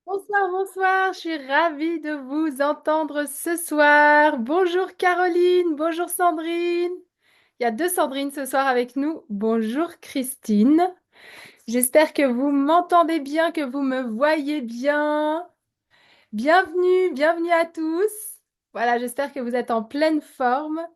Bonsoir, bonsoir, je suis ravie de vous entendre ce soir. Bonjour Caroline, bonjour Sandrine. Il y a deux Sandrine ce soir avec nous. Bonjour Christine. J'espère que vous m'entendez bien, que vous me voyez bien. Bienvenue, bienvenue à tous. Voilà, j'espère que vous êtes en pleine forme.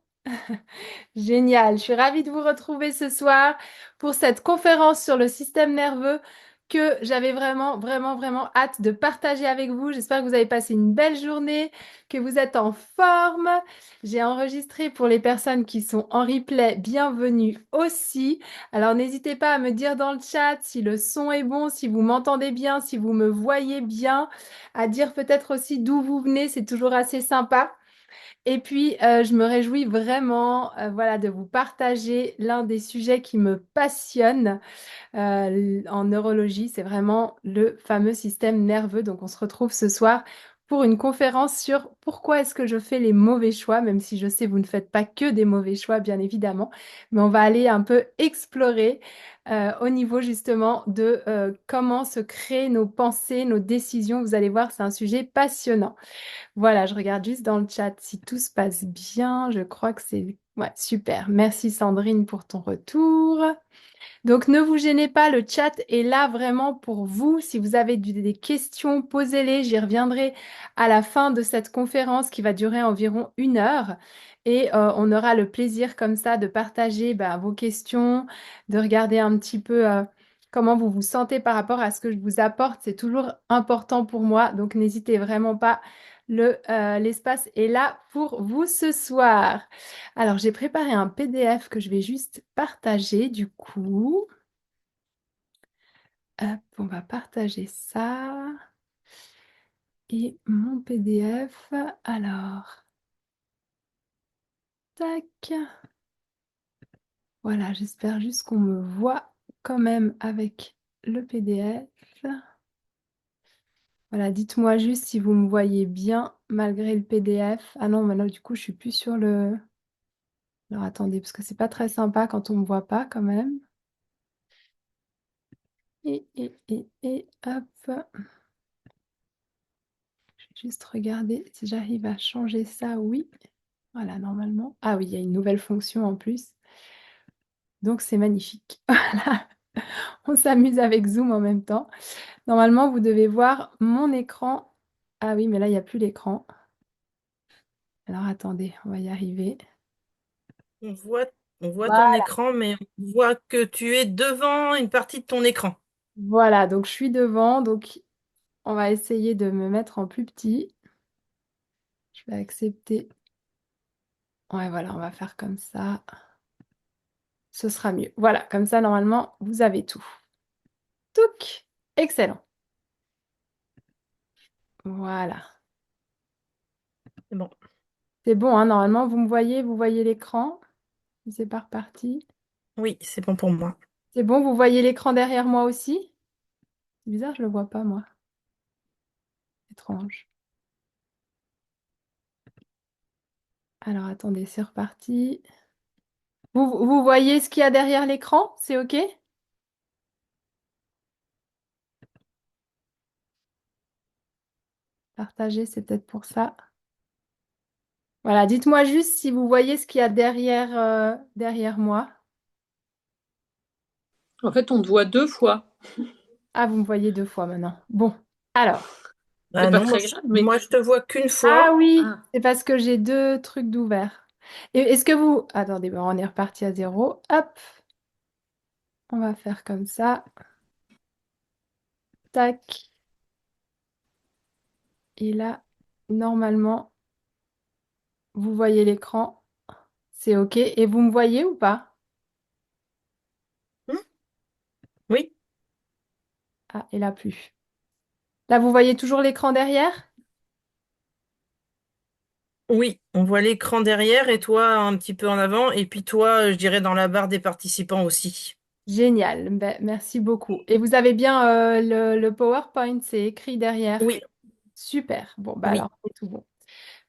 Génial, je suis ravie de vous retrouver ce soir pour cette conférence sur le système nerveux que j'avais vraiment, vraiment, vraiment hâte de partager avec vous. J'espère que vous avez passé une belle journée, que vous êtes en forme. J'ai enregistré pour les personnes qui sont en replay, bienvenue aussi. Alors n'hésitez pas à me dire dans le chat si le son est bon, si vous m'entendez bien, si vous me voyez bien, à dire peut-être aussi d'où vous venez, c'est toujours assez sympa. Et puis, je me réjouis vraiment, voilà, de vous partager l'un des sujets qui me passionne en neurologie. C'est vraiment le fameux système nerveux. Donc, on se retrouve ce soir pour une conférence sur pourquoi est-ce que je fais les mauvais choix, même si je sais vous ne faites pas que des mauvais choix, bien évidemment. Mais on va aller un peu explorer au niveau justement de comment se créer nos pensées, nos décisions. Vous allez voir, c'est un sujet passionnant. Voilà, je regarde juste dans le chat si tout se passe bien. Je crois que c'est... Ouais, super. Merci Sandrine pour ton retour. Donc ne vous gênez pas, le chat est là vraiment pour vous. Si vous avez des questions, posez-les. J'y reviendrai à la fin de cette conférence qui va durer environ 1 heure. Et on aura le plaisir comme ça de partager vos questions, de regarder un petit peu comment vous vous sentez par rapport à ce que je vous apporte. C'est toujours important pour moi, donc n'hésitez vraiment pas. L'espace est là pour vous ce soir. Alors, j'ai préparé un PDF que je vais juste partager du coup. Hop, on va partager ça. Et mon PDF, alors, tac. Voilà, j'espère juste qu'on me voit quand même avec le PDF. Voilà, dites-moi juste si vous me voyez bien malgré le PDF. Ah non, maintenant du coup, je suis plus sur le... Alors attendez, parce que c'est pas très sympa quand on me voit pas quand même. Et hop. Je vais juste regarder si j'arrive à changer ça. Oui. Voilà, normalement. Ah oui, il y a une nouvelle fonction en plus. Donc, c'est magnifique. Voilà. On s'amuse avec Zoom en même temps. Normalement, vous devez voir mon écran. Ah oui, mais là, il n'y a plus l'écran. Alors, attendez, on va y arriver. On voit, on voit ton Voilà. écran, mais on voit que tu es devant une partie de ton écran. Voilà, donc je suis devant. Donc, on va essayer de me mettre en plus petit. Je vais accepter. Ouais, voilà, on va faire comme ça. Ce sera mieux. Voilà, comme ça, normalement, vous avez tout. Touc! Excellent. Voilà. C'est bon. C'est bon, hein, normalement, vous voyez l'écran. C'est pas reparti. Oui, c'est bon pour moi. C'est bon, vous voyez l'écran derrière moi aussi? C'est bizarre, je le vois pas, moi. Étrange. Alors, attendez, c'est reparti. Vous voyez ce qu'il y a derrière l'écran? C'est OK? Partager, c'est peut-être pour ça. Voilà, dites-moi juste si vous voyez ce qu'il y a derrière, derrière moi. En fait, on te voit deux fois. Ah, vous me voyez 2 fois maintenant. Bon, alors. C'est Ah pas non, moi, très grave, mais moi je te vois qu'une Ah fois. oui, ah, c'est parce que j'ai deux trucs d'ouvert. Et est-ce que vous... Attendez, bon, on est reparti à zéro. Hop, on va faire comme ça. Tac. Et là, normalement, vous voyez l'écran. C'est OK. Et vous me voyez ou pas? Hmm. Oui, Ah, et là, plus. Là, vous voyez toujours l'écran derrière? oui, on voit l'écran derrière et toi un petit peu en avant, et puis toi, je dirais dans la barre des participants aussi. Génial. Ben, merci beaucoup. Et vous avez bien le PowerPoint, c'est écrit derrière. Oui, Super. Bon, bah oui. alors, c'est tout bon.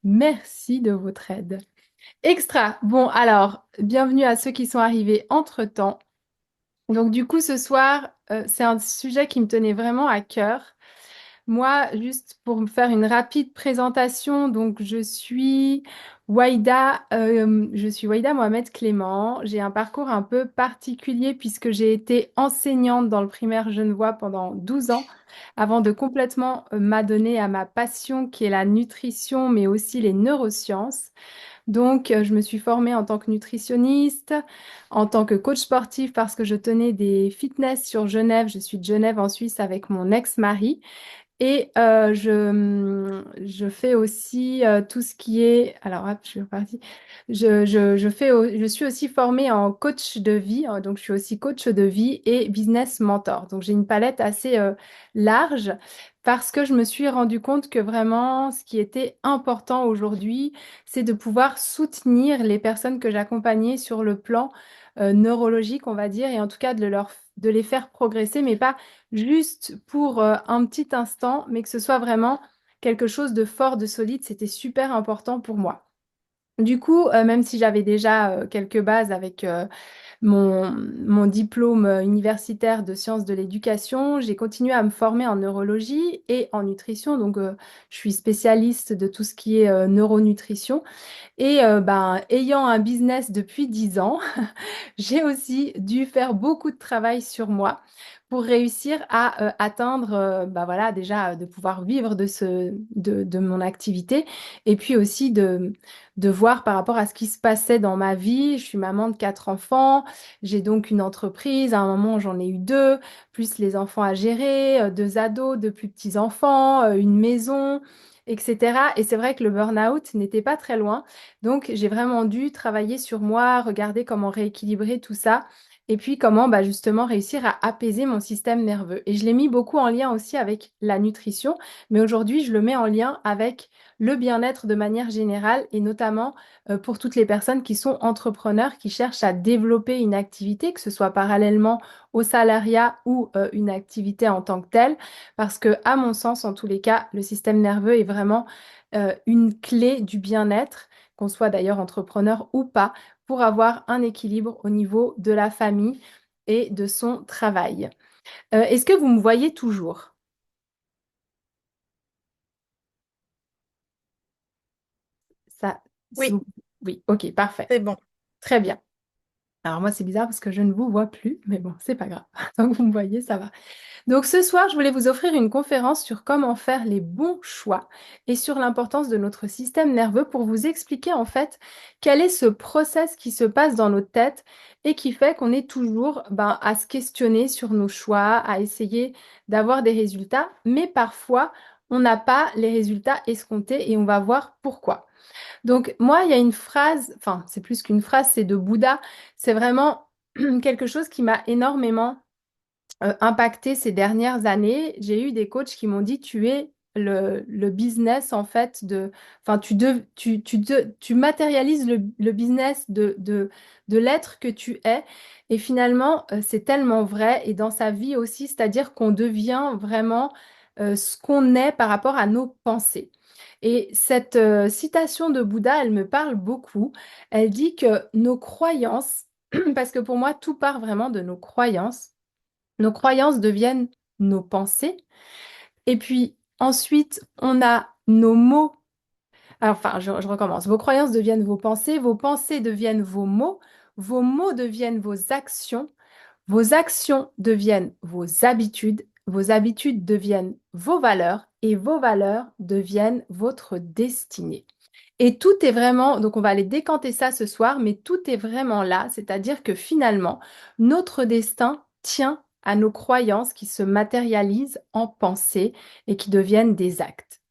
Merci de votre aide. Extra. Bon, alors, bienvenue à ceux qui sont arrivés entre-temps. Donc, du coup, ce soir, c'est un sujet qui me tenait vraiment à cœur. Moi, juste pour me faire une rapide présentation, donc je suis Waïda Mohamed Clément. J'ai un parcours un peu particulier puisque j'ai été enseignante dans le primaire genevois pendant 12 ans avant de complètement m'adonner à ma passion qui est la nutrition, mais aussi les neurosciences. Donc, je me suis formée en tant que nutritionniste, en tant que coach sportif parce que je tenais des fitness sur Genève. Je suis de Genève en Suisse avec mon ex-mari. Et je fais aussi tout ce qui est... Alors, hop, je suis repartie. Je suis aussi formée en coach de vie. Donc, je suis aussi coach de vie et business mentor. Donc, j'ai une palette assez large parce que je me suis rendu compte que vraiment, ce qui était important aujourd'hui, c'est de pouvoir soutenir les personnes que j'accompagnais sur le plan neurologique, on va dire, et en tout cas de les faire progresser, mais pas juste pour un petit instant, mais que ce soit vraiment quelque chose de fort, de solide, c'était super important pour moi. Du coup, même si j'avais déjà quelques bases avec mon diplôme universitaire de sciences de l'éducation, j'ai continué à me former en neurologie et en nutrition. Donc, je suis spécialiste de tout ce qui est neuronutrition. Et ben, ayant un business depuis 10 ans, j'ai aussi dû faire beaucoup de travail sur moi pour réussir à atteindre, bah voilà, déjà de pouvoir vivre de mon activité et puis aussi de voir par rapport à ce qui se passait dans ma vie. Je suis maman de 4 enfants, j'ai donc une entreprise. À un moment, j'en ai eu deux, plus les enfants à gérer, 2 ados, 2 plus petits enfants, une maison, etc. Et c'est vrai que le burn-out n'était pas très loin. Donc, j'ai vraiment dû travailler sur moi, regarder comment rééquilibrer tout ça et puis comment bah, justement réussir à apaiser mon système nerveux. Et je l'ai mis beaucoup en lien aussi avec la nutrition, mais aujourd'hui, je le mets en lien avec le bien-être de manière générale et notamment pour toutes les personnes qui sont entrepreneurs, qui cherchent à développer une activité, que ce soit parallèlement au salariat ou une activité en tant que telle, parce que, à mon sens, en tous les cas, le système nerveux est vraiment une clé du bien-être qu'on soit d'ailleurs entrepreneur ou pas, pour avoir un équilibre au niveau de la famille et de son travail. Est-ce que vous me voyez toujours? Ça, si Oui, vous- Oui, ok, parfait. c'est bon. Très bien. Alors moi, c'est bizarre parce que je ne vous vois plus, mais bon, c'est pas grave. Tant que vous me voyez, ça va. Donc ce soir, je voulais vous offrir une conférence sur comment faire les bons choix et sur l'importance de notre système nerveux pour vous expliquer en fait quel est ce process qui se passe dans notre tête et qui fait qu'on est toujours ben, à se questionner sur nos choix, à essayer d'avoir des résultats, mais parfois on n'a pas les résultats escomptés et on va voir pourquoi. Donc moi, il y a une phrase, enfin c'est plus qu'une phrase, c'est de Bouddha, c'est vraiment quelque chose qui m'a énormément impacté ces dernières années. J'ai eu des coachs qui m'ont dit, tu es le business en fait enfin tu matérialises le business de l'être que tu es. Et finalement, c'est tellement vrai. Et dans sa vie aussi, c'est-à-dire qu'on devient vraiment ce qu'on est par rapport à nos pensées. Et cette citation de Bouddha, elle me parle beaucoup. Elle dit que nos croyances, parce que pour moi, tout part vraiment de nos croyances deviennent nos pensées. Et puis ensuite, on a nos mots. Enfin, je recommence. Vos pensées deviennent vos mots deviennent vos actions deviennent vos habitudes deviennent et vos valeurs deviennent votre destinée. Et tout est vraiment, donc on va aller décanter ça ce soir, mais tout est vraiment là, c'est-à-dire que finalement, notre destin tient à nos croyances qui se matérialisent en pensées et qui deviennent des actes.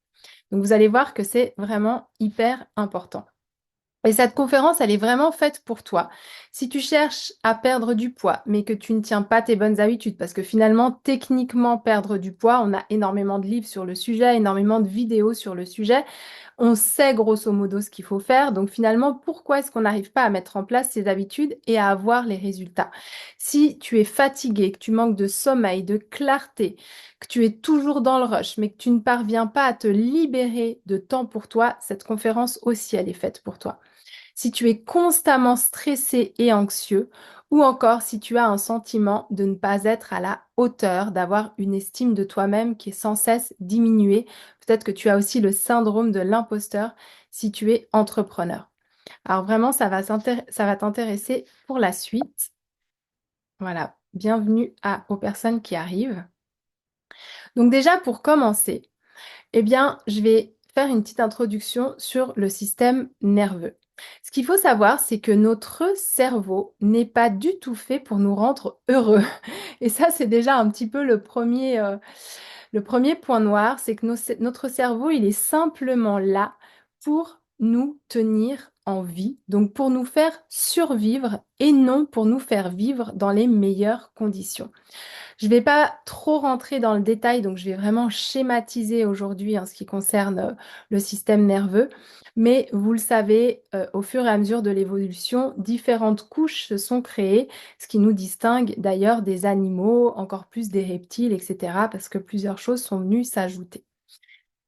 Donc vous allez voir que c'est vraiment hyper important. Et cette conférence, elle est vraiment faite pour toi. Si tu cherches à perdre du poids, mais que tu ne tiens pas tes bonnes habitudes, parce que finalement, techniquement, perdre du poids, on a énormément de livres sur le sujet, énormément de vidéos sur le sujet. On sait grosso modo ce qu'il faut faire. Donc finalement, pourquoi est-ce qu'on n'arrive pas à mettre en place ces habitudes et à avoir les résultats? Si tu es fatigué, que tu manques de sommeil, de clarté, que tu es toujours dans le rush, mais que tu ne parviens pas à te libérer de temps pour toi, cette conférence aussi, elle est faite pour toi. si tu es constamment stressé et anxieux, ou encore si tu as un sentiment de ne pas être à la hauteur, d'avoir une estime de toi-même qui est sans cesse diminuée. Peut-être que tu as aussi le syndrome de l'imposteur si tu es entrepreneur. Alors vraiment, ça va t'intéresser pour la suite. Voilà, bienvenue aux personnes qui arrivent. Donc déjà, pour commencer, eh bien, je vais faire une petite introduction sur le système nerveux. Ce qu'il faut savoir, c'est que notre cerveau n'est pas du tout fait pour nous rendre heureux. Et ça, c'est déjà un petit peu le premier point noir, c'est que notre cerveau, il est simplement là pour nous tenir en vie, donc pour nous faire survivre et non pour nous faire vivre dans les meilleures conditions. Je ne vais pas trop rentrer dans le détail, donc je vais vraiment schématiser aujourd'hui en ce qui concerne le système nerveux. Mais vous le savez, au fur et à mesure de l'évolution, différentes couches se sont créées, ce qui nous distingue d'ailleurs des animaux, encore plus des reptiles, etc., parce que plusieurs choses sont venues s'ajouter.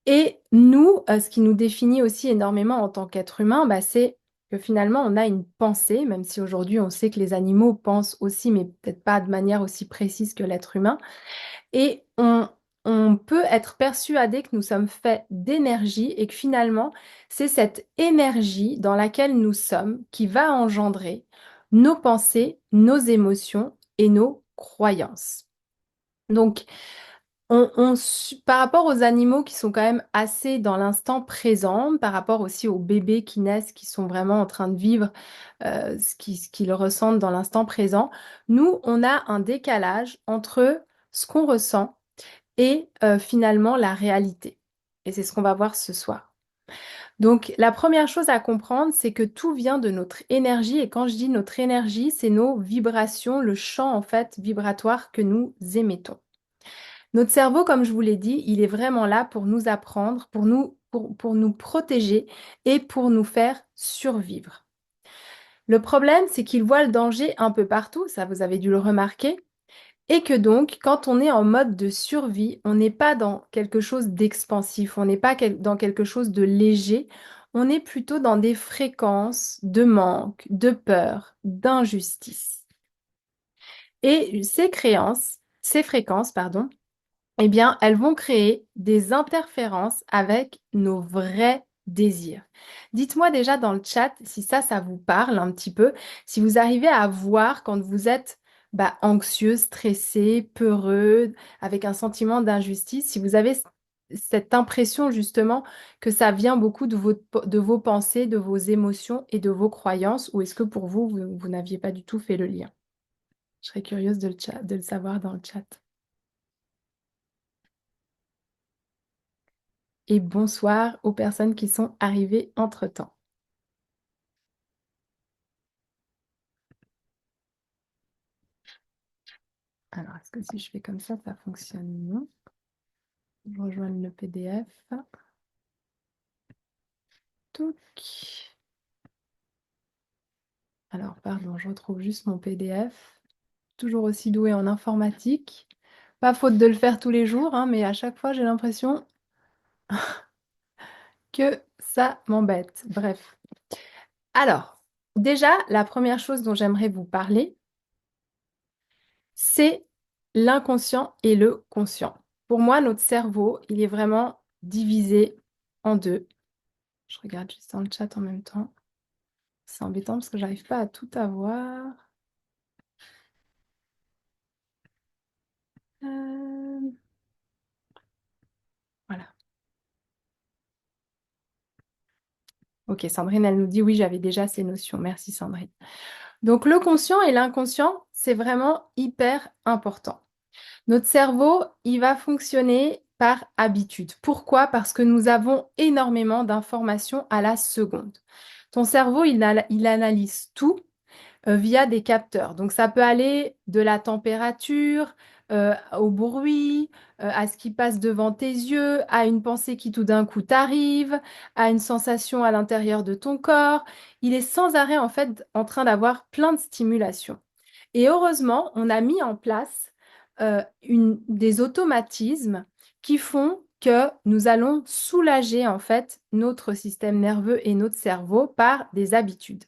Et nous, ce qui nous définit aussi énormément en tant qu'être humain, bah, c'est que finalement, on a une pensée, même si aujourd'hui, on sait que les animaux pensent aussi, mais peut-être pas de manière aussi précise que l'être humain. Et on peut être persuadé que nous sommes faits d'énergie et que finalement, c'est cette énergie dans laquelle nous sommes qui va engendrer nos pensées, nos émotions et nos croyances. Donc, par rapport aux animaux qui sont quand même assez dans l'instant présent, par rapport aussi aux bébés qui naissent, qui sont vraiment en train de vivre ce qu'ils ressentent dans l'instant présent, nous, on a un décalage entre ce qu'on ressent et finalement la réalité. Et c'est ce qu'on va voir ce soir. Donc, la première chose à comprendre, c'est que tout vient de notre énergie. Et quand je dis notre énergie, c'est nos vibrations, le champ en fait vibratoire que nous émettons. Notre cerveau, comme je vous l'ai dit, il est vraiment là pour nous apprendre, pour nous protéger et pour nous faire survivre. Le problème, c'est qu'il voit le danger un peu partout, ça vous avez dû le remarquer, et que donc, quand on est en mode de survie, on n'est pas dans quelque chose d'expansif, on n'est pas dans quelque chose de léger, on est plutôt dans des fréquences de manque, de peur, d'injustice. Et ces fréquences, pardon, eh bien, elles vont créer des interférences avec nos vrais désirs. Dites-moi déjà dans le chat si ça vous parle un petit peu, si vous arrivez à voir quand vous êtes anxieux, stressé, peureux, avec un sentiment d'injustice, si vous avez cette impression justement que ça vient beaucoup de vos pensées, de vos émotions et de vos croyances, ou est-ce que pour vous, vous n'aviez pas du tout fait le lien? Je serais curieuse de le savoir dans le chat. Et bonsoir aux personnes qui sont arrivées entre-temps. Alors, est-ce que si je fais comme ça fonctionne? Non. Je rejoins le PDF. Touc. Alors, pardon, je retrouve juste mon PDF. Toujours aussi douée en informatique. Pas faute de le faire tous les jours, hein, mais à chaque fois, j'ai l'impression que ça m'embête. Bref. Alors, déjà, la première chose dont j'aimerais vous parler, c'est l'inconscient et le conscient. Pour moi, notre cerveau, il est vraiment divisé en deux. Je regarde juste dans le chat en même temps. C'est embêtant parce que j'arrive pas à tout avoir. Euh, Voilà. Ok, Sandrine, elle nous dit oui, j'avais déjà ces notions. Merci, Sandrine. Donc, le conscient et l'inconscient, c'est vraiment hyper important. Notre cerveau, il va fonctionner par habitude. Pourquoi? Parce que nous avons énormément d'informations à la seconde. Ton cerveau, il analyse tout via des capteurs. Donc ça peut aller de la température au bruit, à ce qui passe devant tes yeux, à une pensée qui tout d'un coup t'arrive, à une sensation à l'intérieur de ton corps. Il est sans arrêt en fait en train d'avoir plein de stimulations. Et heureusement, on a mis en place des automatismes qui font que nous allons soulager en fait notre système nerveux et notre cerveau par des habitudes.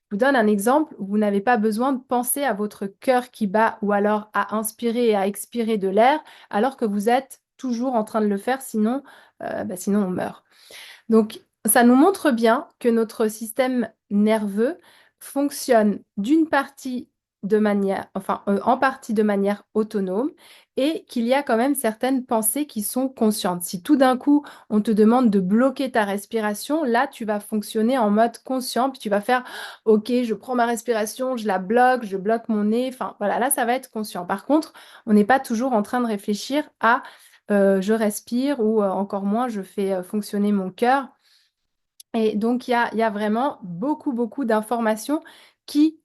Je vous donne un exemple, vous n'avez pas besoin de penser à votre cœur qui bat ou alors à inspirer et à expirer de l'air alors que vous êtes toujours en train de le faire, sinon on meurt. Donc, ça nous montre bien que notre système nerveux fonctionne d'une partie de manière, en partie de manière autonome et qu'il y a quand même certaines pensées qui sont conscientes. Si tout d'un coup, on te demande de bloquer ta respiration, là, tu vas fonctionner en mode conscient, puis tu vas faire, OK, je prends ma respiration, je la bloque, je bloque mon nez, enfin voilà, là, ça va être conscient. Par contre, on n'est pas toujours en train de réfléchir à je respire ou encore moins, je fais fonctionner mon cœur. Et donc, il y a vraiment beaucoup, beaucoup d'informations qui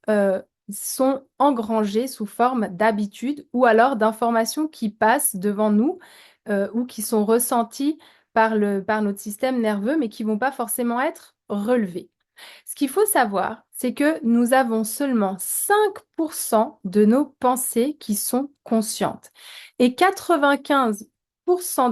sont engrangées sous forme d'habitudes ou alors d'informations qui passent devant nous ou qui sont ressenties par notre système nerveux, mais qui vont pas forcément être relevées. Ce qu'il faut savoir, c'est que nous avons seulement 5% de nos pensées qui sont conscientes et 95%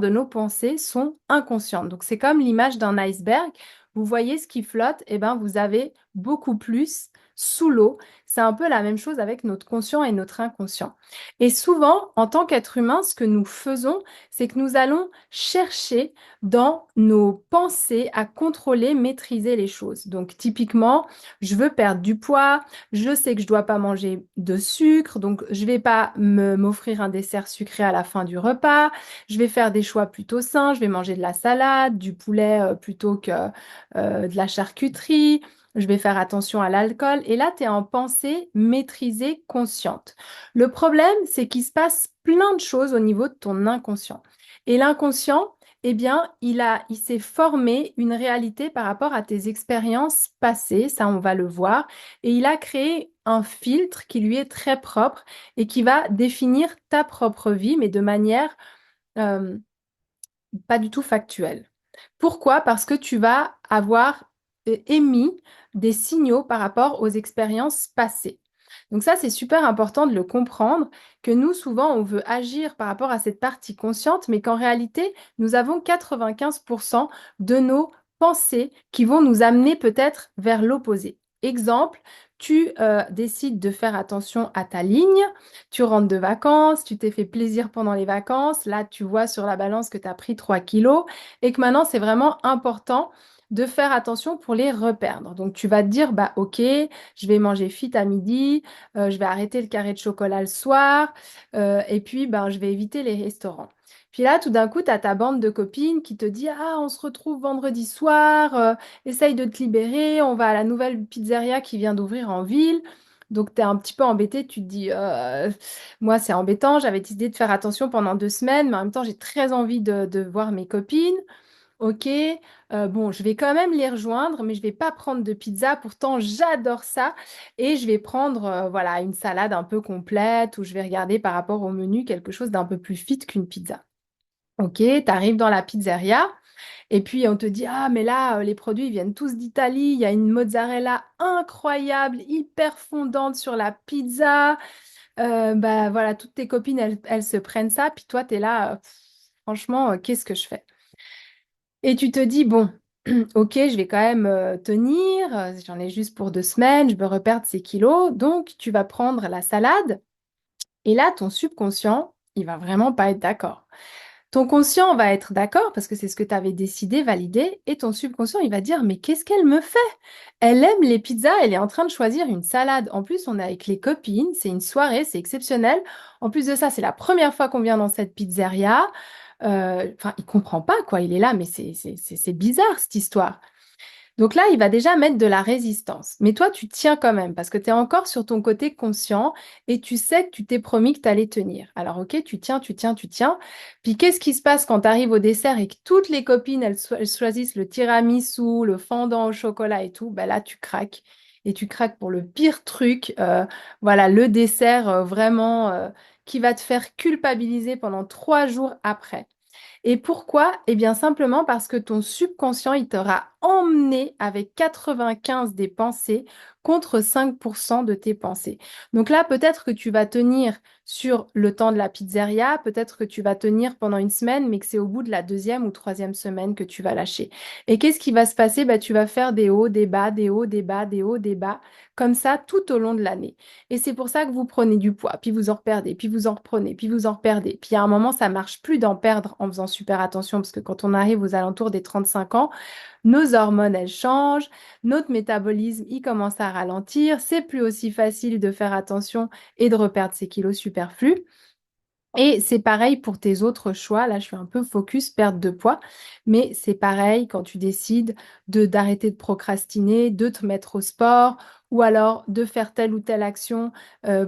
de nos pensées sont inconscientes. Donc c'est comme l'image d'un iceberg. Vous voyez ce qui flotte, et ben vous avez beaucoup plus sous l'eau. C'est un peu la même chose avec notre conscient et notre inconscient. Et souvent, en tant qu'être humain, ce que nous faisons, c'est que nous allons chercher dans nos pensées à contrôler, maîtriser les choses. Donc typiquement, je veux perdre du poids, je sais que je dois pas manger de sucre, donc je vais pas m'offrir un dessert sucré à la fin du repas, je vais faire des choix plutôt sains, je vais manger de la salade, du poulet plutôt que de la charcuterie. Je vais faire attention à l'alcool. Et là, tu es en pensée maîtrisée, consciente. Le problème, c'est qu'il se passe plein de choses au niveau de ton inconscient. Et l'inconscient, eh bien, il s'est formé une réalité par rapport à tes expériences passées, ça on va le voir, et il a créé un filtre qui lui est très propre et qui va définir ta propre vie, mais de manière euh, pas du tout factuelle. Pourquoi? Parce que tu vas avoir émis des signaux par rapport aux expériences passées. Donc ça, c'est super important de le comprendre, que nous, souvent, on veut agir par rapport à cette partie consciente, mais qu'en réalité, nous avons 95% de nos pensées qui vont nous amener peut-être vers l'opposé. Exemple, tu décides de faire attention à ta ligne, tu rentres de vacances, tu t'es fait plaisir pendant les vacances, là, tu vois sur la balance que tu as pris 3 kilos et que maintenant, c'est vraiment important de faire attention pour les reperdre. Donc, tu vas te dire, bah, ok, je vais manger fit à midi, je vais arrêter le carré de chocolat le soir, et puis ben, je vais éviter les restaurants. Puis là, tout d'un coup, tu as ta bande de copines qui te dit, ah, on se retrouve vendredi soir, essaye de te libérer, on va à la nouvelle pizzeria qui vient d'ouvrir en ville. Donc, tu es un petit peu embêté, tu te dis, moi, c'est embêtant, j'avais décidé de faire attention pendant 2 semaines, mais en même temps, j'ai très envie de voir mes copines. Ok, bon, je vais quand même les rejoindre, mais je vais pas prendre de pizza. Pourtant, j'adore ça. Et je vais prendre, voilà, une salade un peu complète ou je vais regarder par rapport au menu quelque chose d'un peu plus fit qu'une pizza. Ok, tu arrives dans la pizzeria et puis on te dit, ah, mais là, les produits ils viennent tous d'Italie. Il y a une mozzarella incroyable, hyper fondante sur la pizza. Bah voilà, toutes tes copines, elles se prennent ça. Puis toi, tu es là, franchement, qu'est-ce que je fais? Et tu te dis, bon, ok, je vais quand même tenir, j'en ai juste pour 2 semaines, je veux reperdre ces kilos. Donc, tu vas prendre la salade. Et là, ton subconscient, il va vraiment pas être d'accord. Ton conscient va être d'accord parce que c'est ce que tu avais décidé, validé. Et ton subconscient, il va dire, mais qu'est-ce qu'elle me fait? Elle aime les pizzas, elle est en train de choisir une salade. En plus, on est avec les copines, c'est une soirée, c'est exceptionnel. En plus de ça, c'est la première fois qu'on vient dans cette pizzeria. Enfin, il comprend pas, quoi. Il est là, mais c'est bizarre, cette histoire. Donc là, il va déjà mettre de la résistance. Mais toi, tu tiens quand même parce que tu es encore sur ton côté conscient et tu sais que tu t'es promis que tu allais tenir. Alors, ok, tu tiens, tu tiens, tu tiens. Puis qu'est-ce qui se passe quand tu arrives au dessert et que toutes les copines, elles choisissent le tiramisu, le fondant au chocolat et tout? Ben là, tu craques. Et tu craques pour le pire truc. Voilà, le dessert vraiment qui va te faire culpabiliser pendant 3 jours après. Et pourquoi? Eh bien simplement parce que ton subconscient, il t'aura emmené avec 95 des pensées contre 5% de tes pensées. Donc là, peut-être que tu vas tenir sur le temps de la pizzeria, peut-être que tu vas tenir pendant une semaine, mais que c'est au bout de la deuxième ou troisième semaine que tu vas lâcher. Et qu'est-ce qui va se passer? Bah, tu vas faire des hauts, des bas, des hauts, des bas, des hauts, des bas, comme ça tout au long de l'année. Et c'est pour ça que vous prenez du poids, puis vous en reperdez, puis vous en reprenez, puis vous en reperdez. Puis à un moment, ça marche plus d'en perdre en faisant super attention, parce que quand on arrive aux alentours des 35 ans, nos hormones, elles changent, notre métabolisme, il commence à ralentir, c'est plus aussi facile de faire attention et de reperdre ces kilos superflus. Et c'est pareil pour tes autres choix. Là, je suis un peu focus perte de poids, mais c'est pareil quand tu décides d'arrêter de procrastiner, de te mettre au sport ou alors de faire telle ou telle action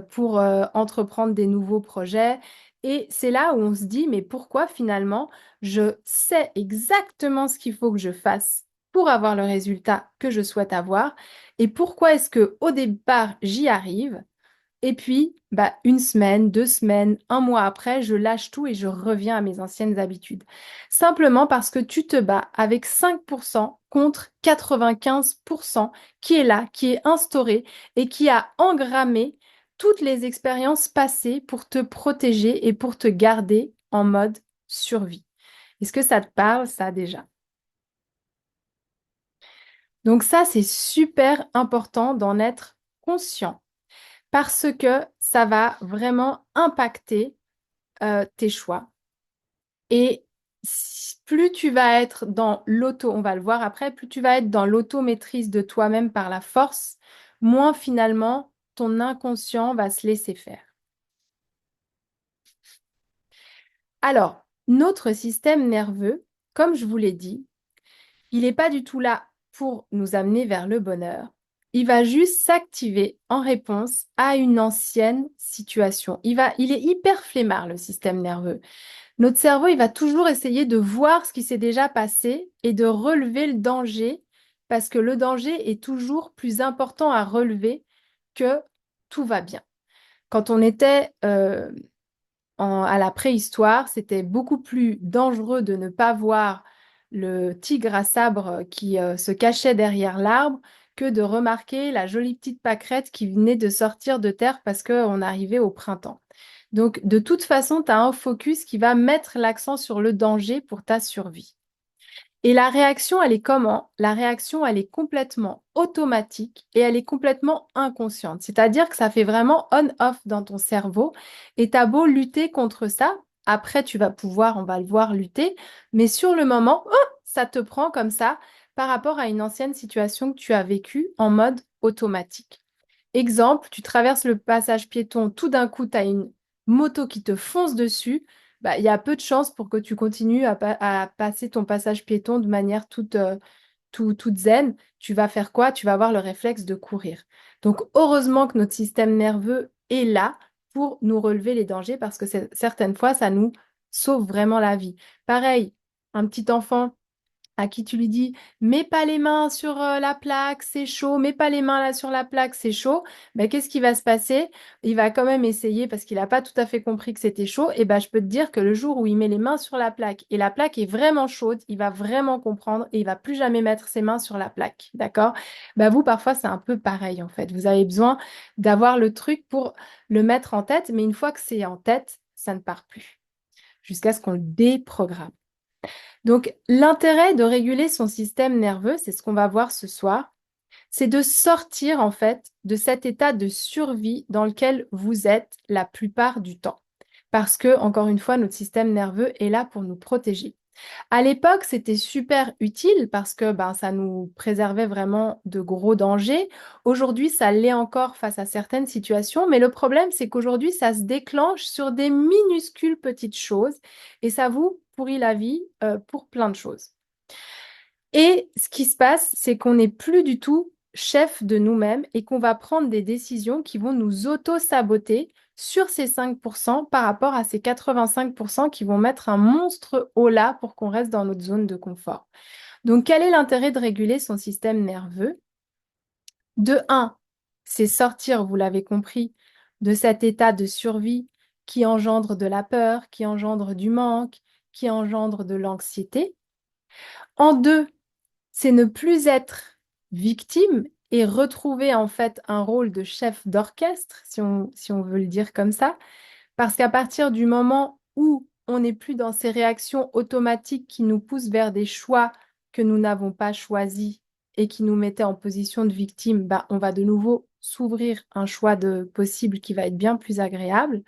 pour entreprendre des nouveaux projets. Et c'est là où on se dit, mais pourquoi finalement je sais exactement ce qu'il faut que je fasse pour avoir le résultat que je souhaite avoir et pourquoi est-ce que au départ j'y arrive? Et puis, bah, une semaine, 2 semaines, un mois après, je lâche tout et je reviens à mes anciennes habitudes. Simplement parce que tu te bats avec 5% contre 95% qui est là, qui est instauré et qui a engrammé toutes les expériences passées pour te protéger et pour te garder en mode survie. Est-ce que ça te parle, ça déjà? Donc ça, c'est super important d'en être conscient parce que ça va vraiment impacter tes choix. Et plus tu vas être dans l'auto, on va le voir après, plus tu vas être dans l'automaîtrise de toi-même par la force, moins finalement ton inconscient va se laisser faire. Alors, notre système nerveux, comme je vous l'ai dit, il n'est pas du tout là pour nous amener vers le bonheur. Il va juste s'activer en réponse à une ancienne situation. Il est hyper flemmard, le système nerveux. Notre cerveau, il va toujours essayer de voir ce qui s'est déjà passé et de relever le danger parce que le danger est toujours plus important à relever que tout va bien. Quand on était à la préhistoire, c'était beaucoup plus dangereux de ne pas voir le tigre à sabre qui se cachait derrière l'arbre que de remarquer la jolie petite pâquerette qui venait de sortir de terre parce qu'on arrivait au printemps. Donc, de toute façon, tu as un focus qui va mettre l'accent sur le danger pour ta survie. Et la réaction, elle est comment? La réaction, elle est complètement automatique et elle est complètement inconsciente. C'est-à-dire que ça fait vraiment on-off dans ton cerveau et tu as beau lutter contre ça. Après, tu vas pouvoir, on va le voir, lutter. Mais sur le moment, oh, ça te prend comme ça par rapport à une ancienne situation que tu as vécue en mode automatique. Exemple, tu traverses le passage piéton, tout d'un coup, tu as une moto qui te fonce dessus. Bah, il y a peu de chances pour que tu continues à passer ton passage piéton de manière toute zen. Tu vas faire quoi? Tu vas avoir le réflexe de courir. Donc, heureusement que notre système nerveux est là pour nous relever les dangers parce que certaines fois, ça nous sauve vraiment la vie. Pareil, un petit enfant à qui tu lui dis mets pas les mains sur la plaque, c'est chaud, mets pas les mains là sur la plaque, c'est chaud, ben, qu'est-ce qui va se passer? Il va quand même essayer parce qu'il n'a pas tout à fait compris que c'était chaud. Et ben, je peux te dire que le jour où il met les mains sur la plaque et la plaque est vraiment chaude, il va vraiment comprendre et il va plus jamais mettre ses mains sur la plaque. D'accord? Ben, vous, parfois, c'est un peu pareil en fait. Vous avez besoin d'avoir le truc pour le mettre en tête, mais une fois que c'est en tête, ça ne part plus jusqu'à ce qu'on le déprogramme. Donc, l'intérêt de réguler son système nerveux, c'est ce qu'on va voir ce soir, c'est de sortir en fait de cet état de survie dans lequel vous êtes la plupart du temps. Parce que, encore une fois, notre système nerveux est là pour nous protéger. À l'époque, c'était super utile parce que ben, ça nous préservait vraiment de gros dangers. Aujourd'hui, ça l'est encore face à certaines situations, mais le problème, c'est qu'aujourd'hui, ça se déclenche sur des minuscules petites choses et ça vous pourrit la vie pour plein de choses. Et ce qui se passe, c'est qu'on n'est plus du tout chef de nous-mêmes et qu'on va prendre des décisions qui vont nous auto-saboter sur ces 5% par rapport à ces 85% qui vont mettre un monstre haut là pour qu'on reste dans notre zone de confort. Donc, quel est l'intérêt de réguler son système nerveux? De un, c'est sortir, vous l'avez compris, de cet état de survie qui engendre de la peur, qui engendre du manque, qui engendre de l'anxiété. En deux, c'est ne plus être victime et retrouver en fait un rôle de chef d'orchestre, si on veut le dire comme ça, parce qu'à partir du moment où on n'est plus dans ces réactions automatiques qui nous poussent vers des choix que nous n'avons pas choisis et qui nous mettaient en position de victime, bah, on va de nouveau s'ouvrir un choix de possible qui va être bien plus agréable.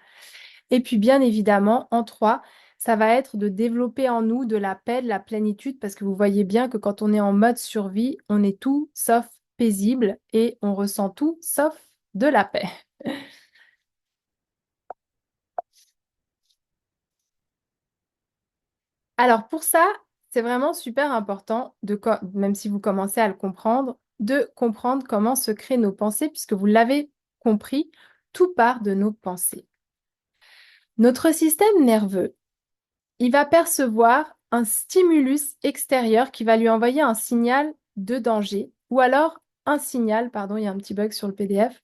Et puis, bien évidemment, en trois, ça va être de développer en nous de la paix, de la plénitude, parce que vous voyez bien que quand on est en mode survie, on est tout sauf paisible et on ressent tout sauf de la paix. Alors pour ça, c'est vraiment super important, même si vous commencez à le comprendre, de comprendre comment se créent nos pensées, puisque vous l'avez compris, tout part de nos pensées. Notre système nerveux, il va percevoir un stimulus extérieur qui va lui envoyer un signal de danger, ou alors un signal, pardon, il y a un petit bug sur le PDF,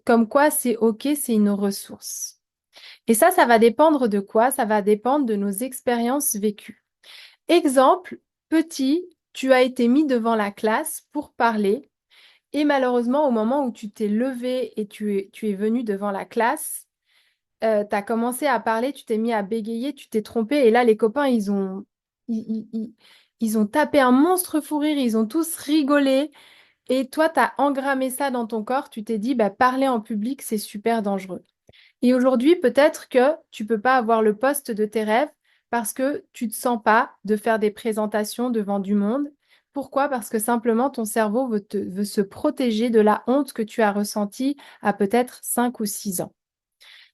comme quoi c'est OK, c'est une ressource. Et ça va dépendre de quoi? Ça va dépendre de nos expériences vécues. Exemple, petit, tu as été mis devant la classe pour parler et malheureusement, au moment où tu t'es levé et tu es venu devant la classe, tu as commencé à parler, tu t'es mis à bégayer, tu t'es trompé et là, les copains, ils ont tapé un monstre fou rire, ils ont tous rigolé et toi, tu as engrammé ça dans ton corps, tu t'es dit, bah, parler en public, c'est super dangereux. Et aujourd'hui, peut-être que tu peux pas avoir le poste de tes rêves parce que tu te sens pas de faire des présentations devant du monde. Pourquoi? Parce que simplement ton cerveau veut se protéger de la honte que tu as ressentie à peut-être 5 ou 6 ans.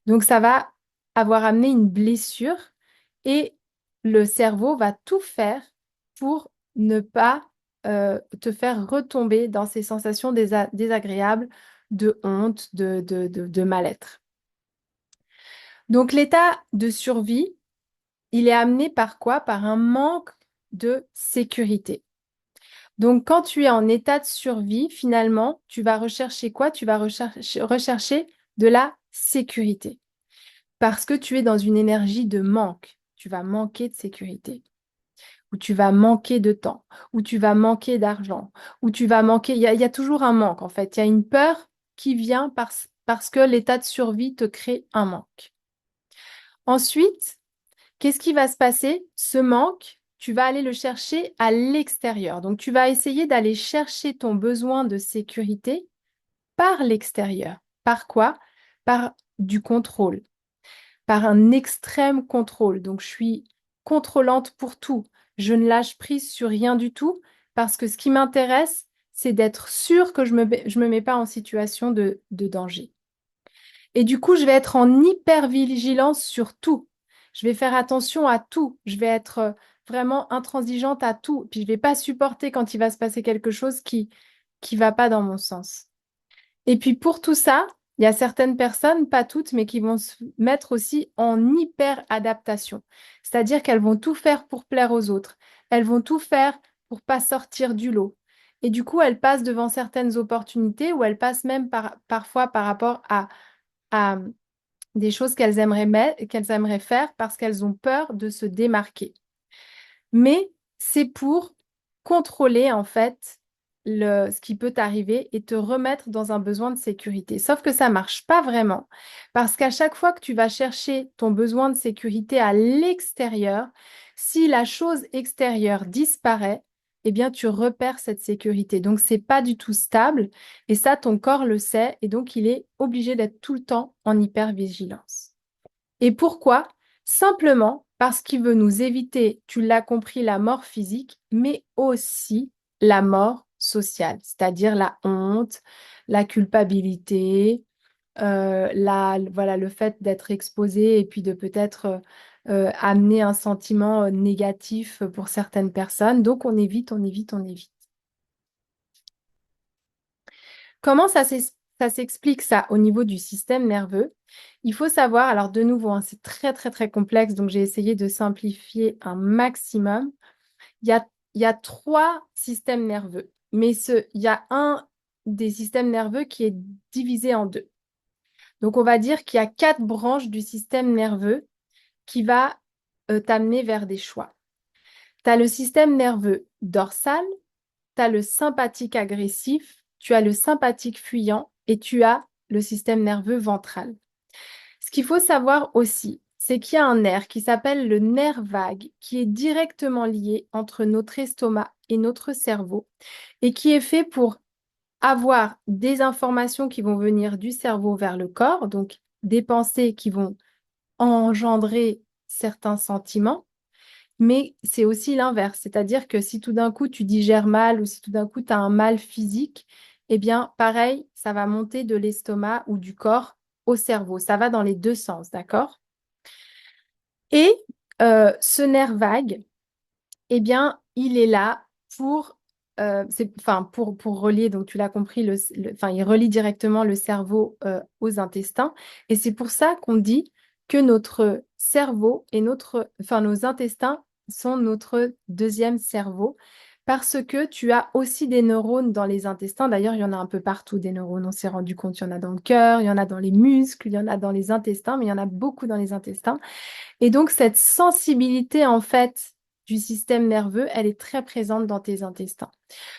Donc ça va avoir amené une blessure et le cerveau va tout faire pour ne pas te faire retomber dans ces sensations désagréables de honte, de mal-être. Donc l'état de survie, il est amené par quoi? Par un manque de sécurité. Donc quand tu es en état de survie, finalement, tu vas rechercher quoi? Tu vas rechercher de la sécurité parce que tu es dans une énergie de manque. Tu vas manquer de sécurité, ou tu vas manquer de temps, ou tu vas manquer d'argent, ou tu vas manquer... Il y a toujours un manque en fait. Il y a une peur qui vient parce que l'état de survie te crée un manque. Ensuite, qu'est-ce qui va se passer? Ce manque, tu vas aller le chercher à l'extérieur. Donc, tu vas essayer d'aller chercher ton besoin de sécurité par l'extérieur. Par quoi? Par du contrôle, par un extrême contrôle. Donc, je suis contrôlante pour tout. Je ne lâche prise sur rien du tout parce que ce qui m'intéresse, c'est d'être sûre que je me mets pas en situation de danger. Et du coup, je vais être en hyper-vigilance sur tout. Je vais faire attention à tout. Je vais être vraiment intransigeante à tout. Puis je vais pas supporter quand il va se passer quelque chose qui va pas dans mon sens. Et puis pour tout ça, il y a certaines personnes, pas toutes, mais qui vont se mettre aussi en hyper-adaptation. C'est-à-dire qu'elles vont tout faire pour plaire aux autres. Elles vont tout faire pour pas sortir du lot. Et du coup, elles passent devant certaines opportunités ou elles passent même parfois par rapport à des choses qu'elles aimeraient faire parce qu'elles ont peur de se démarquer. Mais c'est pour contrôler en fait ce qui peut t'arriver et te remettre dans un besoin de sécurité. Sauf que ça marche pas vraiment parce qu'à chaque fois que tu vas chercher ton besoin de sécurité à l'extérieur, si la chose extérieure disparaît, eh bien tu repères cette sécurité. Donc c'est pas du tout stable et ça ton corps le sait et donc il est obligé d'être tout le temps en hypervigilance. Et pourquoi? Simplement parce qu'il veut nous éviter, tu l'as compris, la mort physique, mais aussi la mort sociale, c'est-à-dire la honte, la culpabilité, voilà, le fait d'être exposé et puis de peut-être amener un sentiment négatif pour certaines personnes. Donc on évite, on évite, on évite. Comment ça s'explique ça au niveau du système nerveux? Il faut savoir, alors de nouveau, hein, c'est très très très complexe, donc j'ai essayé de simplifier un maximum. Il y a, il y a trois systèmes nerveux, mais il y a un des systèmes nerveux qui est divisé en deux. Donc on va dire qu'il y a quatre branches du système nerveux qui va t'amener vers des choix. Tu as le système nerveux dorsal, tu as le sympathique agressif, tu as le sympathique fuyant et tu as le système nerveux ventral. Ce qu'il faut savoir aussi, c'est qu'il y a un nerf qui s'appelle le nerf vague, qui est directement lié entre notre estomac et notre cerveau et qui est fait pour avoir des informations qui vont venir du cerveau vers le corps, donc des pensées qui vont engendrer certains sentiments, mais c'est aussi l'inverse, c'est-à-dire que si tout d'un coup tu digères mal ou si tout d'un coup tu as un mal physique, eh bien pareil, ça va monter de l'estomac ou du corps au cerveau. Ça va dans les deux sens, d'accord? Et ce nerf vague, eh bien, il est là pour, enfin, pour relier, donc tu l'as compris, enfin, il relie directement le cerveau aux intestins. Et c'est pour ça qu'on dit que notre cerveau et enfin, nos intestins sont notre deuxième cerveau, parce que tu as aussi des neurones dans les intestins. D'ailleurs, il y en a un peu partout des neurones. On s'est rendu compte, il y en a dans le cœur, il y en a dans les muscles, il y en a dans les intestins, mais il y en a beaucoup dans les intestins. Et donc, cette sensibilité, en fait, du système nerveux, elle est très présente dans tes intestins.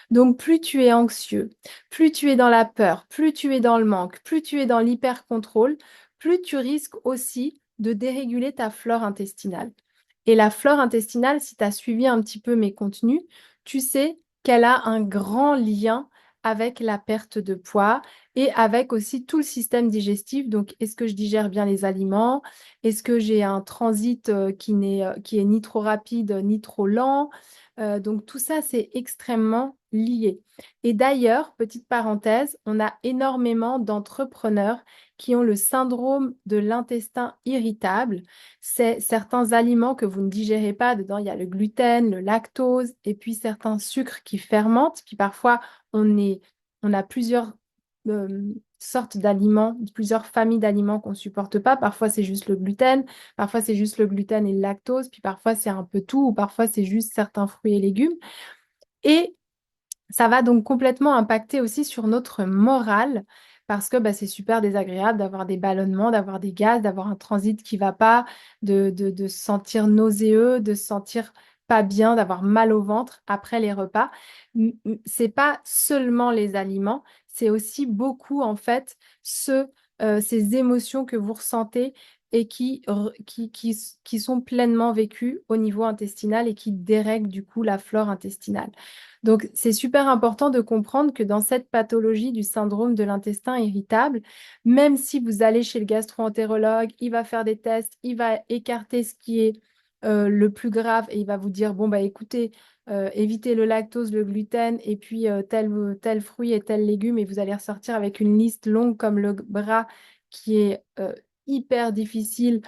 Donc, plus tu es anxieux, plus tu es dans la peur, plus tu es dans le manque, plus tu es dans l'hyper-contrôle, plus tu risques aussi de déréguler ta flore intestinale. Et la flore intestinale, si tu as suivi un petit peu mes contenus, tu sais qu'elle a un grand lien avec la perte de poids et avec aussi tout le système digestif. Donc, est-ce que je digère bien les aliments? Est-ce que j'ai un transit qui est ni trop rapide ni trop lent? Donc, tout ça, c'est extrêmement lié. Et d'ailleurs, petite parenthèse, on a énormément d'entrepreneurs qui ont le syndrome de l'intestin irritable. C'est certains aliments que vous ne digérez pas. Dedans, il y a le gluten, le lactose et puis certains sucres qui fermentent. Puis parfois, on a plusieurs sortes d'aliments, plusieurs familles d'aliments qu'on ne supporte pas. Parfois, c'est juste le gluten. Parfois, c'est juste le gluten et le lactose. Puis parfois, c'est un peu tout. Ou parfois, c'est juste certains fruits et légumes. Et ça va donc complètement impacter aussi sur notre morale parce que bah, c'est super désagréable d'avoir des ballonnements, d'avoir des gaz, d'avoir un transit qui va pas, de se sentir nauséeux, de se sentir pas bien, d'avoir mal au ventre après les repas. C'est pas seulement les aliments, c'est aussi beaucoup en fait ces émotions que vous ressentez et qui sont pleinement vécues au niveau intestinal et qui dérèglent du coup la flore intestinale. Donc, c'est super important de comprendre que dans cette pathologie du syndrome de l'intestin irritable, même si vous allez chez le gastro-entérologue, il va faire des tests, il va écarter ce qui est le plus grave et il va vous dire, bon, bah écoutez, évitez le lactose, le gluten et puis tel fruit et tel légume et vous allez ressortir avec une liste longue comme le bras qui est hyper difficile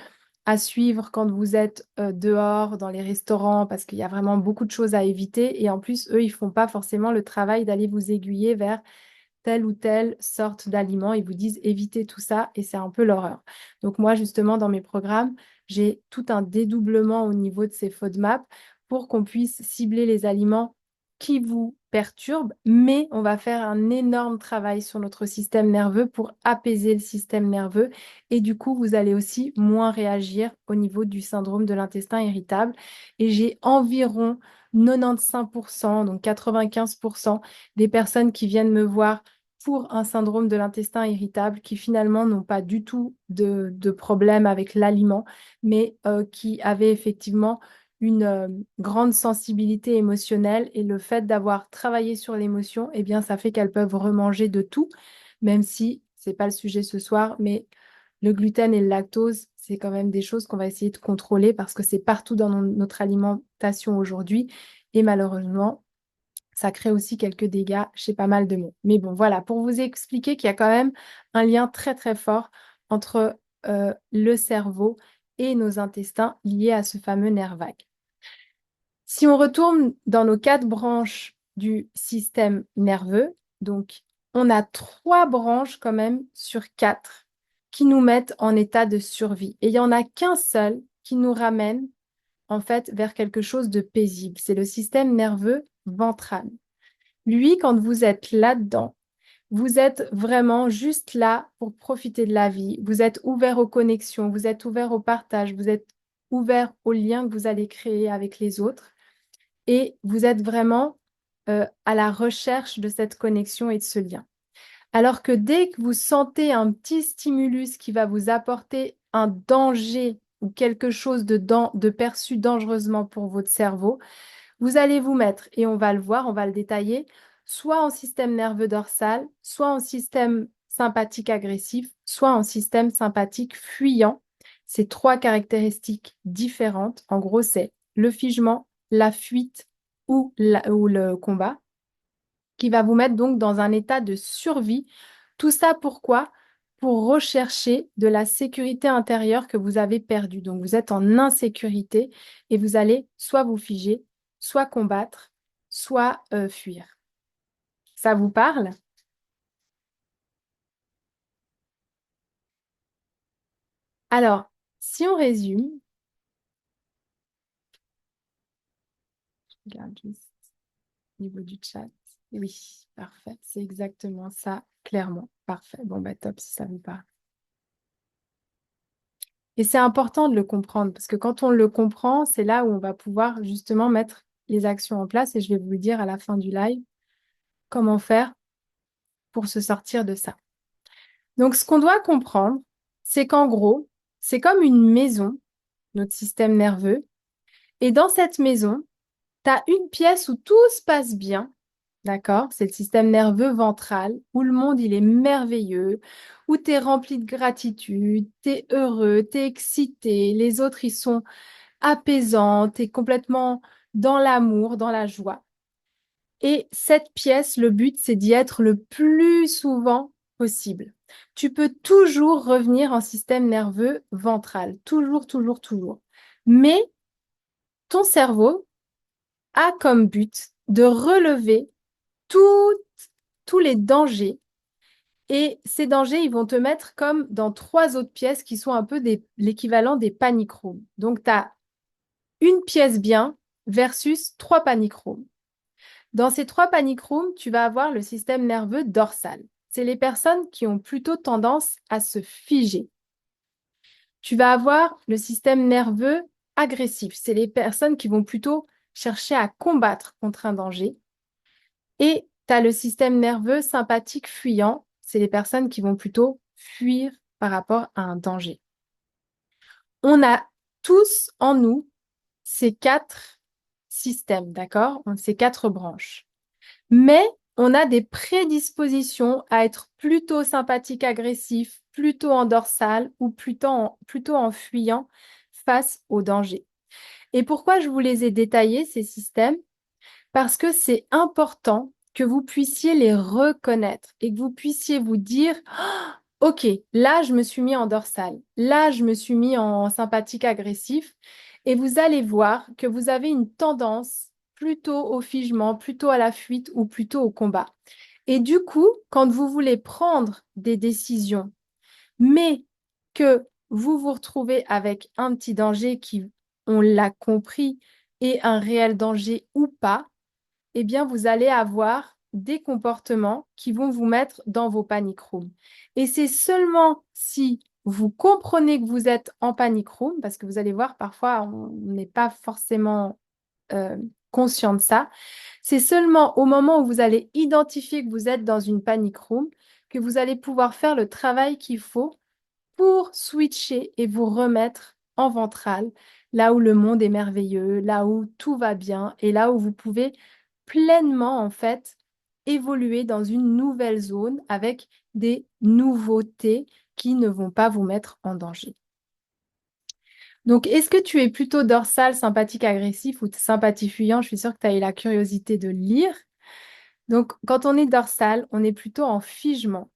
à suivre quand vous êtes dehors, dans les restaurants, parce qu'il y a vraiment beaucoup de choses à éviter. Et en plus, eux, ils font pas forcément le travail d'aller vous aiguiller vers telle ou telle sorte d'aliment. Ils vous disent évitez tout ça et c'est un peu l'horreur. Donc moi, justement, dans mes programmes, j'ai tout un dédoublement au niveau de ces FODMAP pour qu'on puisse cibler les aliments qui vous perturbent, mais on va faire un énorme travail sur notre système nerveux pour apaiser le système nerveux et du coup, vous allez aussi moins réagir au niveau du syndrome de l'intestin irritable. Et j'ai environ 95%, donc 95% des personnes qui viennent me voir pour un syndrome de l'intestin irritable qui finalement n'ont pas du tout de problème avec l'aliment, mais qui avaient effectivement une grande sensibilité émotionnelle et le fait d'avoir travaillé sur l'émotion, eh bien, ça fait qu'elles peuvent remanger de tout, même si c'est pas le sujet ce soir, mais le gluten et le lactose, c'est quand même des choses qu'on va essayer de contrôler parce que c'est partout dans notre alimentation aujourd'hui et malheureusement, ça crée aussi quelques dégâts chez pas mal de monde. Mais bon, voilà, pour vous expliquer qu'il y a quand même un lien très très fort entre le cerveau et nos intestins liés à ce fameux nerf vague. Si on retourne dans nos quatre branches du système nerveux, donc on a trois branches quand même sur quatre qui nous mettent en état de survie. Et il n'y en a qu'un seul qui nous ramène en fait vers quelque chose de paisible. C'est le système nerveux ventral. Lui, quand vous êtes là-dedans, vous êtes vraiment juste là pour profiter de la vie. Vous êtes ouvert aux connexions, vous êtes ouvert au partage, vous êtes ouvert aux liens que vous allez créer avec les autres. Et vous êtes vraiment à la recherche de cette connexion et de ce lien. Alors que dès que vous sentez un petit stimulus qui va vous apporter un danger ou quelque chose de perçu dangereusement pour votre cerveau, vous allez vous mettre, et on va le voir, on va le détailler, soit en système nerveux dorsal, soit en système sympathique agressif, soit en système sympathique fuyant. C'est trois caractéristiques différentes. En gros, c'est le figement, la fuite ou le combat, qui va vous mettre donc dans un état de survie. Tout ça pourquoi? Pour rechercher de la sécurité intérieure que vous avez perdue. Donc vous êtes en insécurité et vous allez soit vous figer, soit combattre, soit fuir. Ça vous parle? Alors, si on résume, je regarde juste au niveau du chat. Oui, parfait. C'est exactement ça, clairement. Parfait. Bon, bah top si ça vous parle. Et c'est important de le comprendre parce que quand on le comprend, c'est là où on va pouvoir justement mettre les actions en place et je vais vous le dire à la fin du live, comment faire pour se sortir de ça. Donc, ce qu'on doit comprendre, c'est qu'en gros, c'est comme une maison, notre système nerveux, et dans cette maison, tu as une pièce où tout se passe bien, d'accord? C'est le système nerveux ventral, où le monde, il est merveilleux, où tu es rempli de gratitude, tu es heureux, tu es excité, les autres, ils sont apaisante et complètement dans l'amour, dans la joie. Et cette pièce, le but, c'est d'y être le plus souvent possible. Tu peux toujours revenir en système nerveux ventral, toujours, toujours, toujours. Mais ton cerveau a comme but de relever tous les dangers. Et ces dangers, ils vont te mettre comme dans trois autres pièces qui sont un peu l'équivalent des panic rooms. Donc, tu as une pièce bien versus trois panic rooms. Dans ces trois panic rooms, tu vas avoir le système nerveux dorsal. C'est les personnes qui ont plutôt tendance à se figer. Tu vas avoir le système nerveux agressif. C'est les personnes qui vont plutôt chercher à combattre contre un danger. Et tu as le système nerveux sympathique fuyant. C'est les personnes qui vont plutôt fuir par rapport à un danger. On a tous en nous ces quatre systèmes, d'accord? Ces quatre branches. Mais on a des prédispositions à être plutôt sympathique agressif, plutôt en dorsal ou plutôt en fuyant face au danger. Et pourquoi je vous les ai détaillés, ces systèmes? Parce que c'est important que vous puissiez les reconnaître et que vous puissiez vous dire, OK, là, je me suis mis en dorsal, là, je me suis mis en sympathique agressif, et vous allez voir que vous avez une tendance plutôt au figement, plutôt à la fuite ou plutôt au combat. Et du coup, quand vous voulez prendre des décisions, mais que vous vous retrouvez avec un petit danger qui, on l'a compris, est un réel danger ou pas, eh bien, vous allez avoir des comportements qui vont vous mettre dans vos panic rooms. Et c'est seulement si vous comprenez que vous êtes en panic room, parce que vous allez voir, parfois, on n'est pas forcément conscient de ça. C'est seulement au moment où vous allez identifier que vous êtes dans une panic room que vous allez pouvoir faire le travail qu'il faut pour switcher et vous remettre en ventral, là où le monde est merveilleux, là où tout va bien et là où vous pouvez pleinement, en fait, évoluer dans une nouvelle zone avec des nouveautés qui ne vont pas vous mettre en danger. Donc, est-ce que tu es plutôt dorsal, sympathique, agressif ou sympathie fuyant? Je suis sûre que tu as eu la curiosité de le lire. Donc, quand on est dorsal, on est plutôt en figement.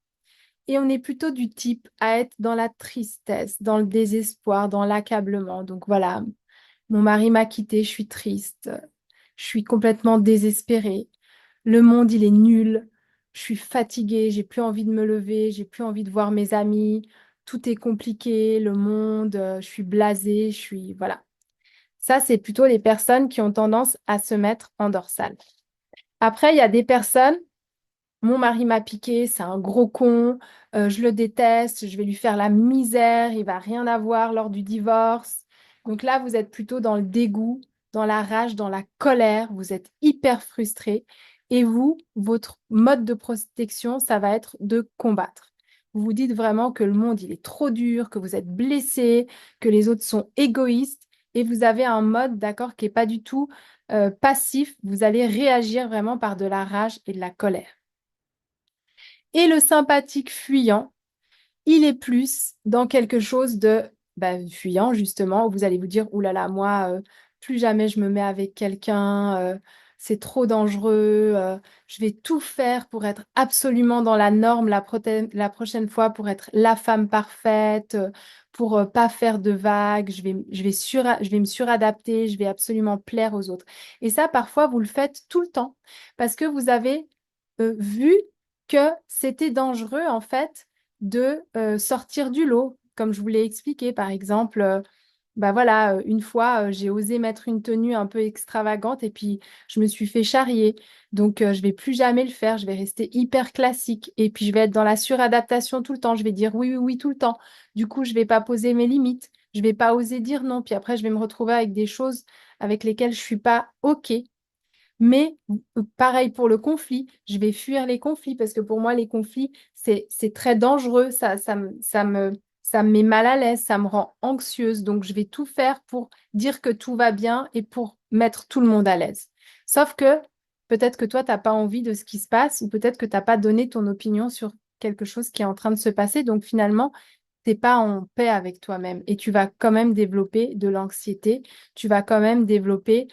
Et on est plutôt du type à être dans la tristesse, dans le désespoir, dans l'accablement. Donc voilà, mon mari m'a quitté, je suis triste, je suis complètement désespérée. Le monde, il est nul, je suis fatiguée, j'ai plus envie de me lever, j'ai plus envie de voir mes amis, tout est compliqué, le monde, je suis blasée, je suis... Voilà. Ça, c'est plutôt les personnes qui ont tendance à se mettre en dorsale. Après, il y a des personnes mon mari m'a piqué, c'est un gros con, je le déteste, je vais lui faire la misère, il va rien avoir lors du divorce. Donc là, vous êtes plutôt dans le dégoût, dans la rage, dans la colère, vous êtes hyper frustré Et vous, votre mode de protection, ça va être de combattre. Vous vous dites vraiment que le monde, il est trop dur, que vous êtes blessé, que les autres sont égoïstes. Et vous avez un mode, d'accord, qui n'est pas du tout passif. Vous allez réagir vraiment par de la rage et de la colère. Et le sympathique fuyant, il est plus dans quelque chose de fuyant, justement, où vous allez vous dire, ouh là là, moi, plus jamais je me mets avec quelqu'un, c'est trop dangereux, je vais tout faire pour être absolument dans la norme la prochaine fois, pour être la femme parfaite, pour pas faire de vagues, je vais me suradapter, je vais absolument plaire aux autres. Et ça, parfois, vous le faites tout le temps, parce que vous avez vu que c'était dangereux, en fait, de sortir du lot, comme je vous l'ai expliqué. Par exemple, voilà, une fois, j'ai osé mettre une tenue un peu extravagante et puis je me suis fait charrier. Donc, je vais plus jamais le faire. Je vais rester hyper classique et puis je vais être dans la suradaptation tout le temps. Je vais dire oui, oui, oui tout le temps. Du coup, je vais pas poser mes limites. Je vais pas oser dire non. Puis après, je vais me retrouver avec des choses avec lesquelles je suis pas OK. Mais pareil pour le conflit, je vais fuir les conflits parce que pour moi, les conflits, c'est très dangereux. Ça me met mal à l'aise, ça me rend anxieuse. Donc, je vais tout faire pour dire que tout va bien et pour mettre tout le monde à l'aise. Sauf que peut-être que toi, tu n'as pas envie de ce qui se passe ou peut-être que tu n'as pas donné ton opinion sur quelque chose qui est en train de se passer. Donc, finalement, tu n'es pas en paix avec toi-même et tu vas quand même développer de l'anxiété. Tu vas quand même développer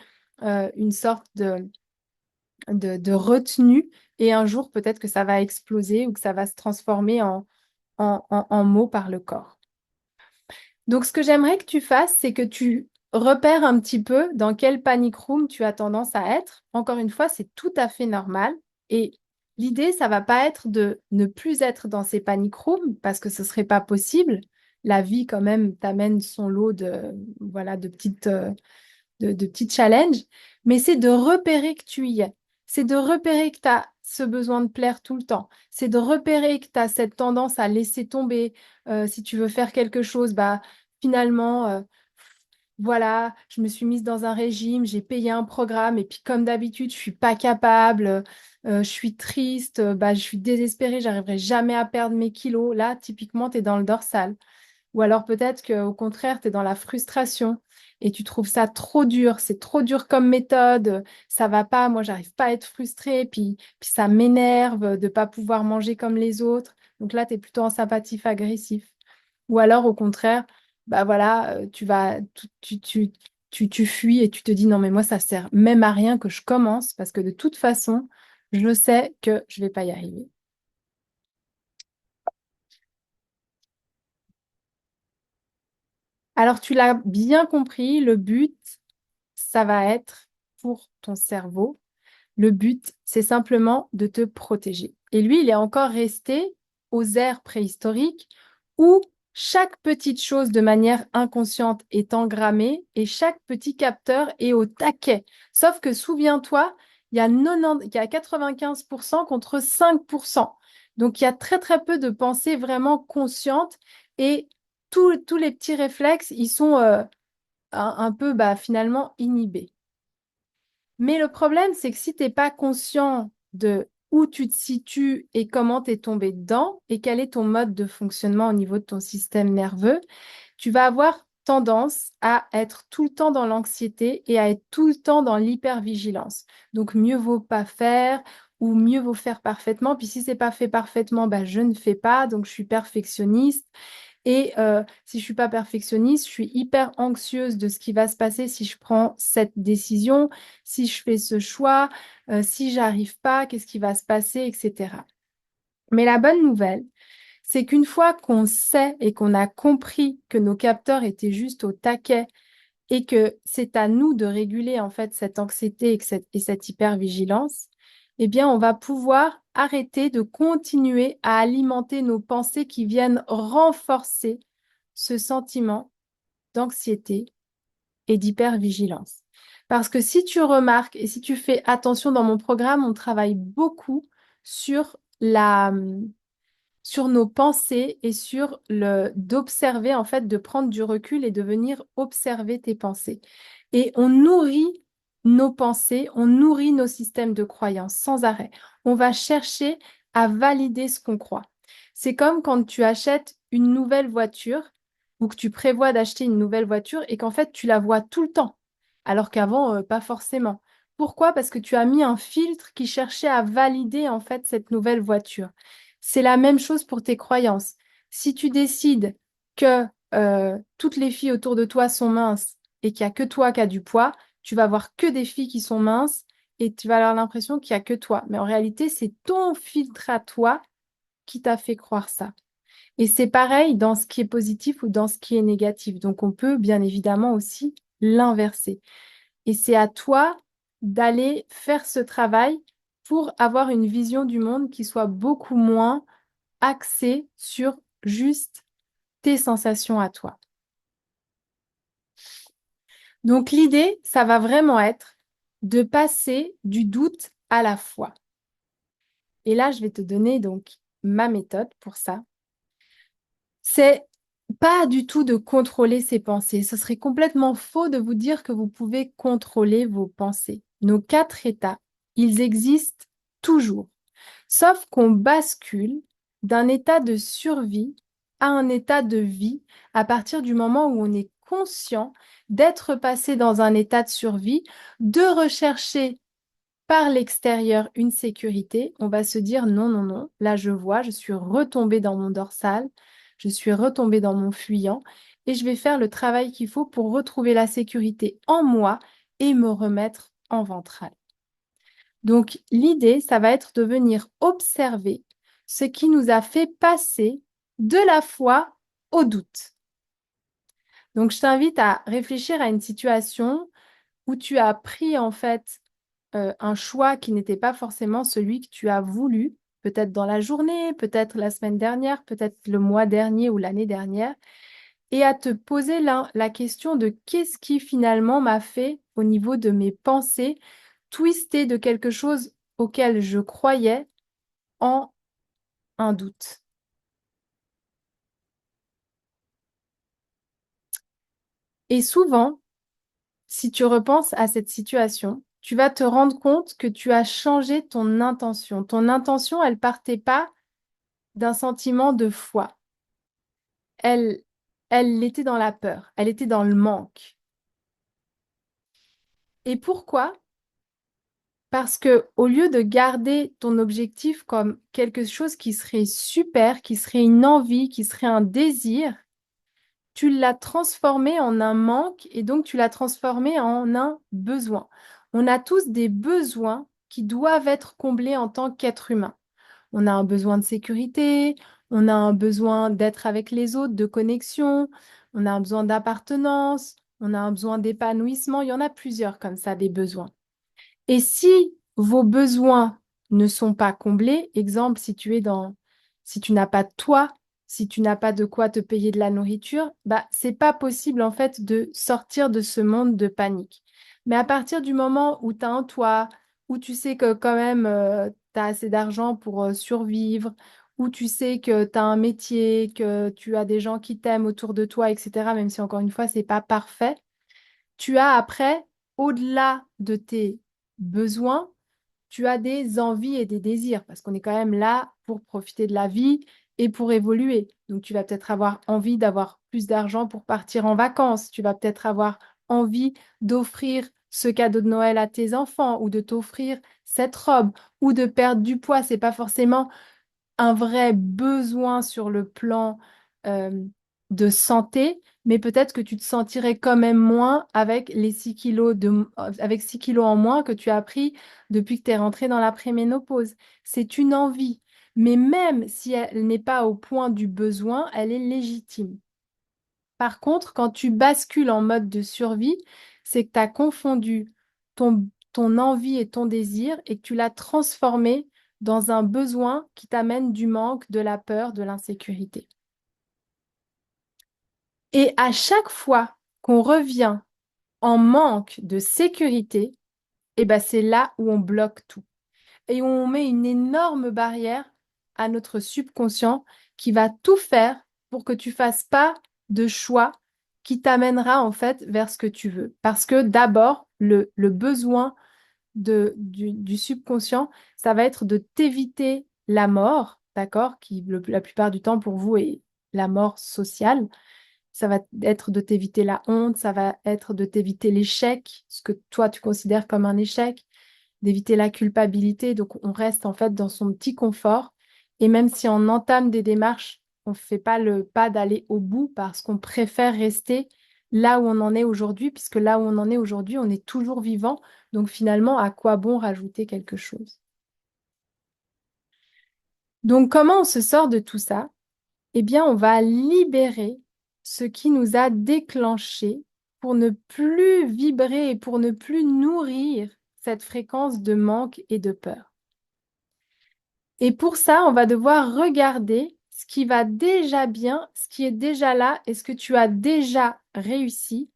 une sorte de retenue et un jour peut-être que ça va exploser ou que ça va se transformer en mots par le corps. Donc ce que j'aimerais que tu fasses, c'est que tu repères un petit peu dans quel panic room tu as tendance à être. Encore une fois, c'est tout à fait normal et l'idée, ça va pas être de ne plus être dans ces panic rooms parce que ce serait pas possible. La vie quand même t'amène son lot de voilà de petits challenges, mais c'est de repérer que tu y es. C'est de repérer que tu as ce besoin de plaire tout le temps. C'est de repérer que tu as cette tendance à laisser tomber. Si tu veux faire quelque chose, finalement, voilà, je me suis mise dans un régime, j'ai payé un programme et puis comme d'habitude, je suis pas capable, je suis triste, je suis désespérée, j'arriverai jamais à perdre mes kilos. Là, typiquement, tu es dans le dorsal. Ou alors peut-être qu'au contraire, tu es dans la frustration et tu trouves ça trop dur, c'est trop dur comme méthode, ça va pas, moi j'arrive pas à être frustrée, puis ça m'énerve de pas pouvoir manger comme les autres. Donc là, tu es plutôt en sympathie agressif. Ou alors au contraire, voilà, tu fuis et tu te dis non mais moi ça sert même à rien que je commence parce que de toute façon, je sais que je vais pas y arriver. Alors tu l'as bien compris, le but ça va être pour ton cerveau. Le but, c'est simplement de te protéger. Et lui, il est encore resté aux ères préhistoriques où chaque petite chose de manière inconsciente est engrammée et chaque petit capteur est au taquet. Sauf que souviens-toi, il y a 95% contre 5%. Donc il y a très très peu de pensées vraiment conscientes et tous les petits réflexes, ils sont un peu finalement inhibés. Mais le problème, c'est que si tu n'es pas conscient de où tu te situes et comment tu es tombé dedans et quel est ton mode de fonctionnement au niveau de ton système nerveux, tu vas avoir tendance à être tout le temps dans l'anxiété et à être tout le temps dans l'hypervigilance. Donc, mieux vaut pas faire ou mieux vaut faire parfaitement. Puis si c'est pas fait parfaitement, je ne fais pas, donc je suis perfectionniste. Et si je suis pas perfectionniste, je suis hyper anxieuse de ce qui va se passer si je prends cette décision, si je fais ce choix, si j'arrive pas, qu'est-ce qui va se passer, etc. Mais la bonne nouvelle, c'est qu'une fois qu'on sait et qu'on a compris que nos capteurs étaient juste au taquet et que c'est à nous de réguler en fait cette anxiété et cette hypervigilance, eh bien, on va pouvoir arrêter de continuer à alimenter nos pensées qui viennent renforcer ce sentiment d'anxiété et d'hypervigilance. Parce que si tu remarques et si tu fais attention dans mon programme, on travaille beaucoup sur sur nos pensées et sur le d'observer, en fait, de prendre du recul et de venir observer tes pensées. Et on nourrit nos pensées, on nourrit nos systèmes de croyances sans arrêt. On va chercher à valider ce qu'on croit. C'est comme quand tu achètes une nouvelle voiture ou que tu prévois d'acheter une nouvelle voiture et qu'en fait, tu la vois tout le temps, alors qu'avant, pas forcément. Pourquoi? Parce que tu as mis un filtre qui cherchait à valider en fait cette nouvelle voiture. C'est la même chose pour tes croyances. Si tu décides que toutes les filles autour de toi sont minces et qu'il n'y a que toi qui as du poids, tu vas voir que des filles qui sont minces et tu vas avoir l'impression qu'il n'y a que toi. Mais en réalité, c'est ton filtre à toi qui t'a fait croire ça. Et c'est pareil dans ce qui est positif ou dans ce qui est négatif. Donc on peut bien évidemment aussi l'inverser. Et c'est à toi d'aller faire ce travail pour avoir une vision du monde qui soit beaucoup moins axée sur juste tes sensations à toi. Donc l'idée, ça va vraiment être de passer du doute à la foi. Et là, je vais te donner donc ma méthode pour ça. C'est pas du tout de contrôler ses pensées. Ce serait complètement faux de vous dire que vous pouvez contrôler vos pensées. Nos 4 états, ils existent toujours. Sauf qu'on bascule d'un état de survie à un état de vie à partir du moment où on est conscient d'être passé dans un état de survie, de rechercher par l'extérieur une sécurité. On va se dire non, non, non, là je vois, je suis retombée dans mon dorsal, je suis retombée dans mon fuyant et je vais faire le travail qu'il faut pour retrouver la sécurité en moi et me remettre en ventral. Donc, l'idée, ça va être de venir observer ce qui nous a fait passer de la foi au doute. Donc, je t'invite à réfléchir à une situation où tu as pris en fait un choix qui n'était pas forcément celui que tu as voulu, peut-être dans la journée, peut-être la semaine dernière, peut-être le mois dernier ou l'année dernière, et à te poser la question de qu'est-ce qui finalement m'a fait au niveau de mes pensées twister de quelque chose auquel je croyais en un doute. Et souvent, si tu repenses à cette situation, tu vas te rendre compte que tu as changé ton intention. Ton intention, elle partait pas d'un sentiment de foi. Elle, elle était dans la peur, elle était dans le manque. Et pourquoi? Parce que au lieu de garder ton objectif comme quelque chose qui serait super, qui serait une envie, qui serait un désir, tu l'as transformé en un manque et donc tu l'as transformé en un besoin. On a tous des besoins qui doivent être comblés en tant qu'être humain. On a un besoin de sécurité, on a un besoin d'être avec les autres, de connexion, on a un besoin d'appartenance, on a un besoin d'épanouissement. Il y en a plusieurs comme ça, des besoins. Et si vos besoins ne sont pas comblés, exemple, si tu n'as pas de toit, si tu n'as pas de quoi te payer de la nourriture, bah, c'est pas possible en fait de sortir de ce monde de panique. Mais à partir du moment où tu as un toit, où tu sais que quand même tu as assez d'argent pour survivre, où tu sais que tu as un métier, que tu as des gens qui t'aiment autour de toi, etc., même si encore une fois, c'est pas parfait, tu as après, au-delà de tes besoins, tu as des envies et des désirs, parce qu'on est quand même là pour profiter de la vie et pour évoluer. Donc, tu vas peut-être avoir envie d'avoir plus d'argent pour partir en vacances. Tu vas peut-être avoir envie d'offrir ce cadeau de Noël à tes enfants ou de t'offrir cette robe ou de perdre du poids. C'est pas forcément un vrai besoin sur le plan euh, de santé, mais peut-être que tu te sentirais quand même moins avec les 6 kilos avec 6 kilos en moins que tu as pris depuis que tu es rentrée dans la préménopause. C'est une envie, mais même si elle n'est pas au point du besoin, elle est légitime. Par contre, quand tu bascules en mode de survie, c'est que tu as confondu ton envie et ton désir et que tu l'as transformé dans un besoin qui t'amène du manque, de la peur, de l'insécurité. Et à chaque fois qu'on revient en manque de sécurité, eh ben c'est là où on bloque tout et où on met une énorme barrière à notre subconscient qui va tout faire pour que tu fasses pas de choix qui t'amènera en fait vers ce que tu veux. Parce que d'abord, le besoin du subconscient, ça va être de t'éviter la mort, d'accord, qui la plupart du temps pour vous est la mort sociale. Ça va être de t'éviter la honte, ça va être de t'éviter l'échec, ce que toi tu considères comme un échec, d'éviter la culpabilité. Donc on reste en fait dans son petit confort. Et même si on entame des démarches, on ne fait pas le pas d'aller au bout parce qu'on préfère rester là où on en est aujourd'hui, puisque là où on en est aujourd'hui, on est toujours vivant. Donc finalement, à quoi bon rajouter quelque chose? Donc comment on se sort de tout ça? Eh bien, on va libérer ce qui nous a déclenché pour ne plus vibrer et pour ne plus nourrir cette fréquence de manque et de peur. Et pour ça, on va devoir regarder ce qui va déjà bien, ce qui est déjà là et ce que tu as déjà réussi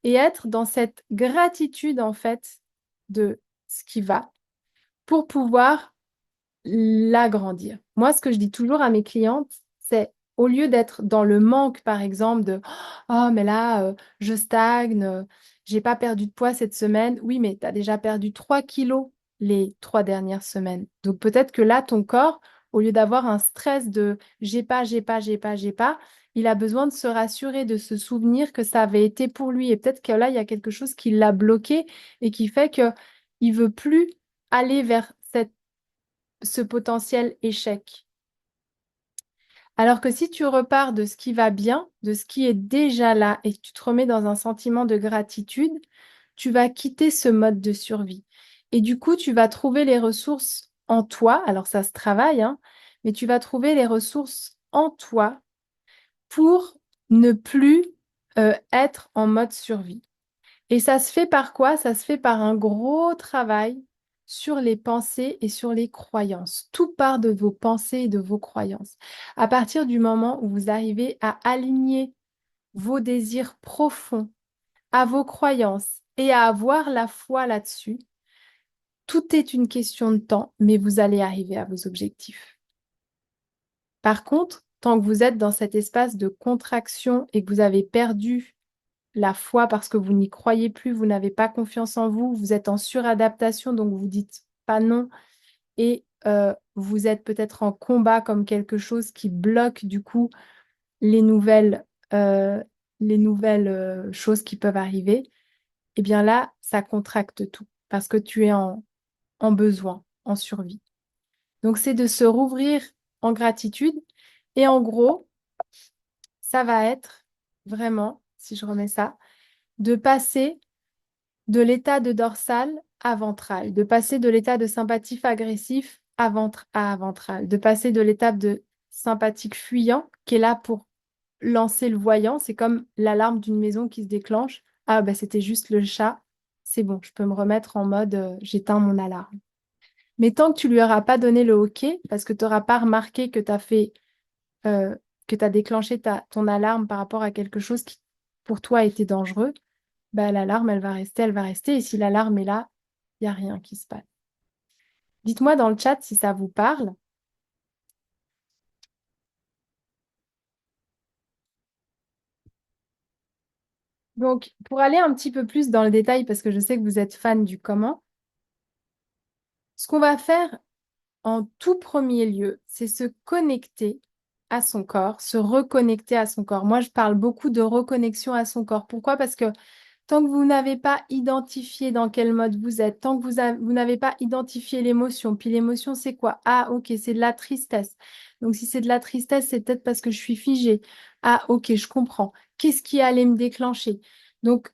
et être dans cette gratitude en fait de ce qui va pour pouvoir l'agrandir. Moi, ce que je dis toujours à mes clientes, c'est au lieu d'être dans le manque, par exemple, de oh, mais là, je stagne, j'ai pas perdu de poids cette semaine. Oui, mais tu as déjà perdu 3 kilos les 3 dernières semaines. Donc peut-être que là, ton corps, au lieu d'avoir un stress de j'ai pas, il a besoin de se rassurer, de se souvenir que ça avait été pour lui. Et peut-être que là, il y a quelque chose qui l'a bloqué et qui fait que il veut plus aller vers ce potentiel échec. Alors que si tu repars de ce qui va bien, de ce qui est déjà là, et que tu te remets dans un sentiment de gratitude, tu vas quitter ce mode de survie. Et du coup, tu vas trouver les ressources en toi. Alors ça se travaille, hein, mais tu vas trouver les ressources en toi pour ne plus être en mode survie. Et ça se fait par quoi? Ça se fait par un gros travail sur les pensées et sur les croyances. Tout part de vos pensées et de vos croyances. À partir du moment où vous arrivez à aligner vos désirs profonds à vos croyances et à avoir la foi là-dessus, tout est une question de temps, mais vous allez arriver à vos objectifs. Par contre, tant que vous êtes dans cet espace de contraction et que vous avez perdu la foi parce que vous n'y croyez plus, vous n'avez pas confiance en vous, vous êtes en suradaptation, donc vous dites pas non et vous êtes peut-être en combat comme quelque chose qui bloque du coup les nouvelles, euh, les nouvelles choses qui peuvent arriver. Et bien là, ça contracte tout parce que tu es en besoin, en survie. Donc c'est de se rouvrir en gratitude et en gros, ça va être vraiment, si je remets ça, de passer de l'état de dorsal à ventral, de passer de l'état de sympathique agressif à ventral, de passer de l'étape de sympathique fuyant, qui est là pour lancer le voyant, c'est comme l'alarme d'une maison qui se déclenche. Ah, bah, c'était juste le chat, c'est bon, je peux me remettre en mode j'éteins mon alarme. Mais tant que tu lui auras pas donné le OK, parce que tu n'auras pas remarqué que tu as fait, que tu as déclenché ton alarme par rapport à quelque chose qui pour toi était dangereux, bah, l'alarme, elle va rester, elle va rester. Et si l'alarme est là, il n'y a rien qui se passe. Dites-moi dans le chat si ça vous parle. Donc, pour aller un petit peu plus dans le détail, parce que je sais que vous êtes fan du comment, ce qu'on va faire en tout premier lieu, c'est se connecter à son corps, se reconnecter à son corps. Moi, je parle beaucoup de reconnexion à son corps. Pourquoi? Parce que tant que vous n'avez pas identifié dans quel mode vous êtes, tant que vous n'avez pas identifié l'émotion, puis l'émotion, c'est quoi? Ah, ok, c'est de la tristesse. Donc, si c'est de la tristesse, c'est peut-être parce que je suis figée. Ah, ok, je comprends. Qu'est-ce qui allait me déclencher? Donc,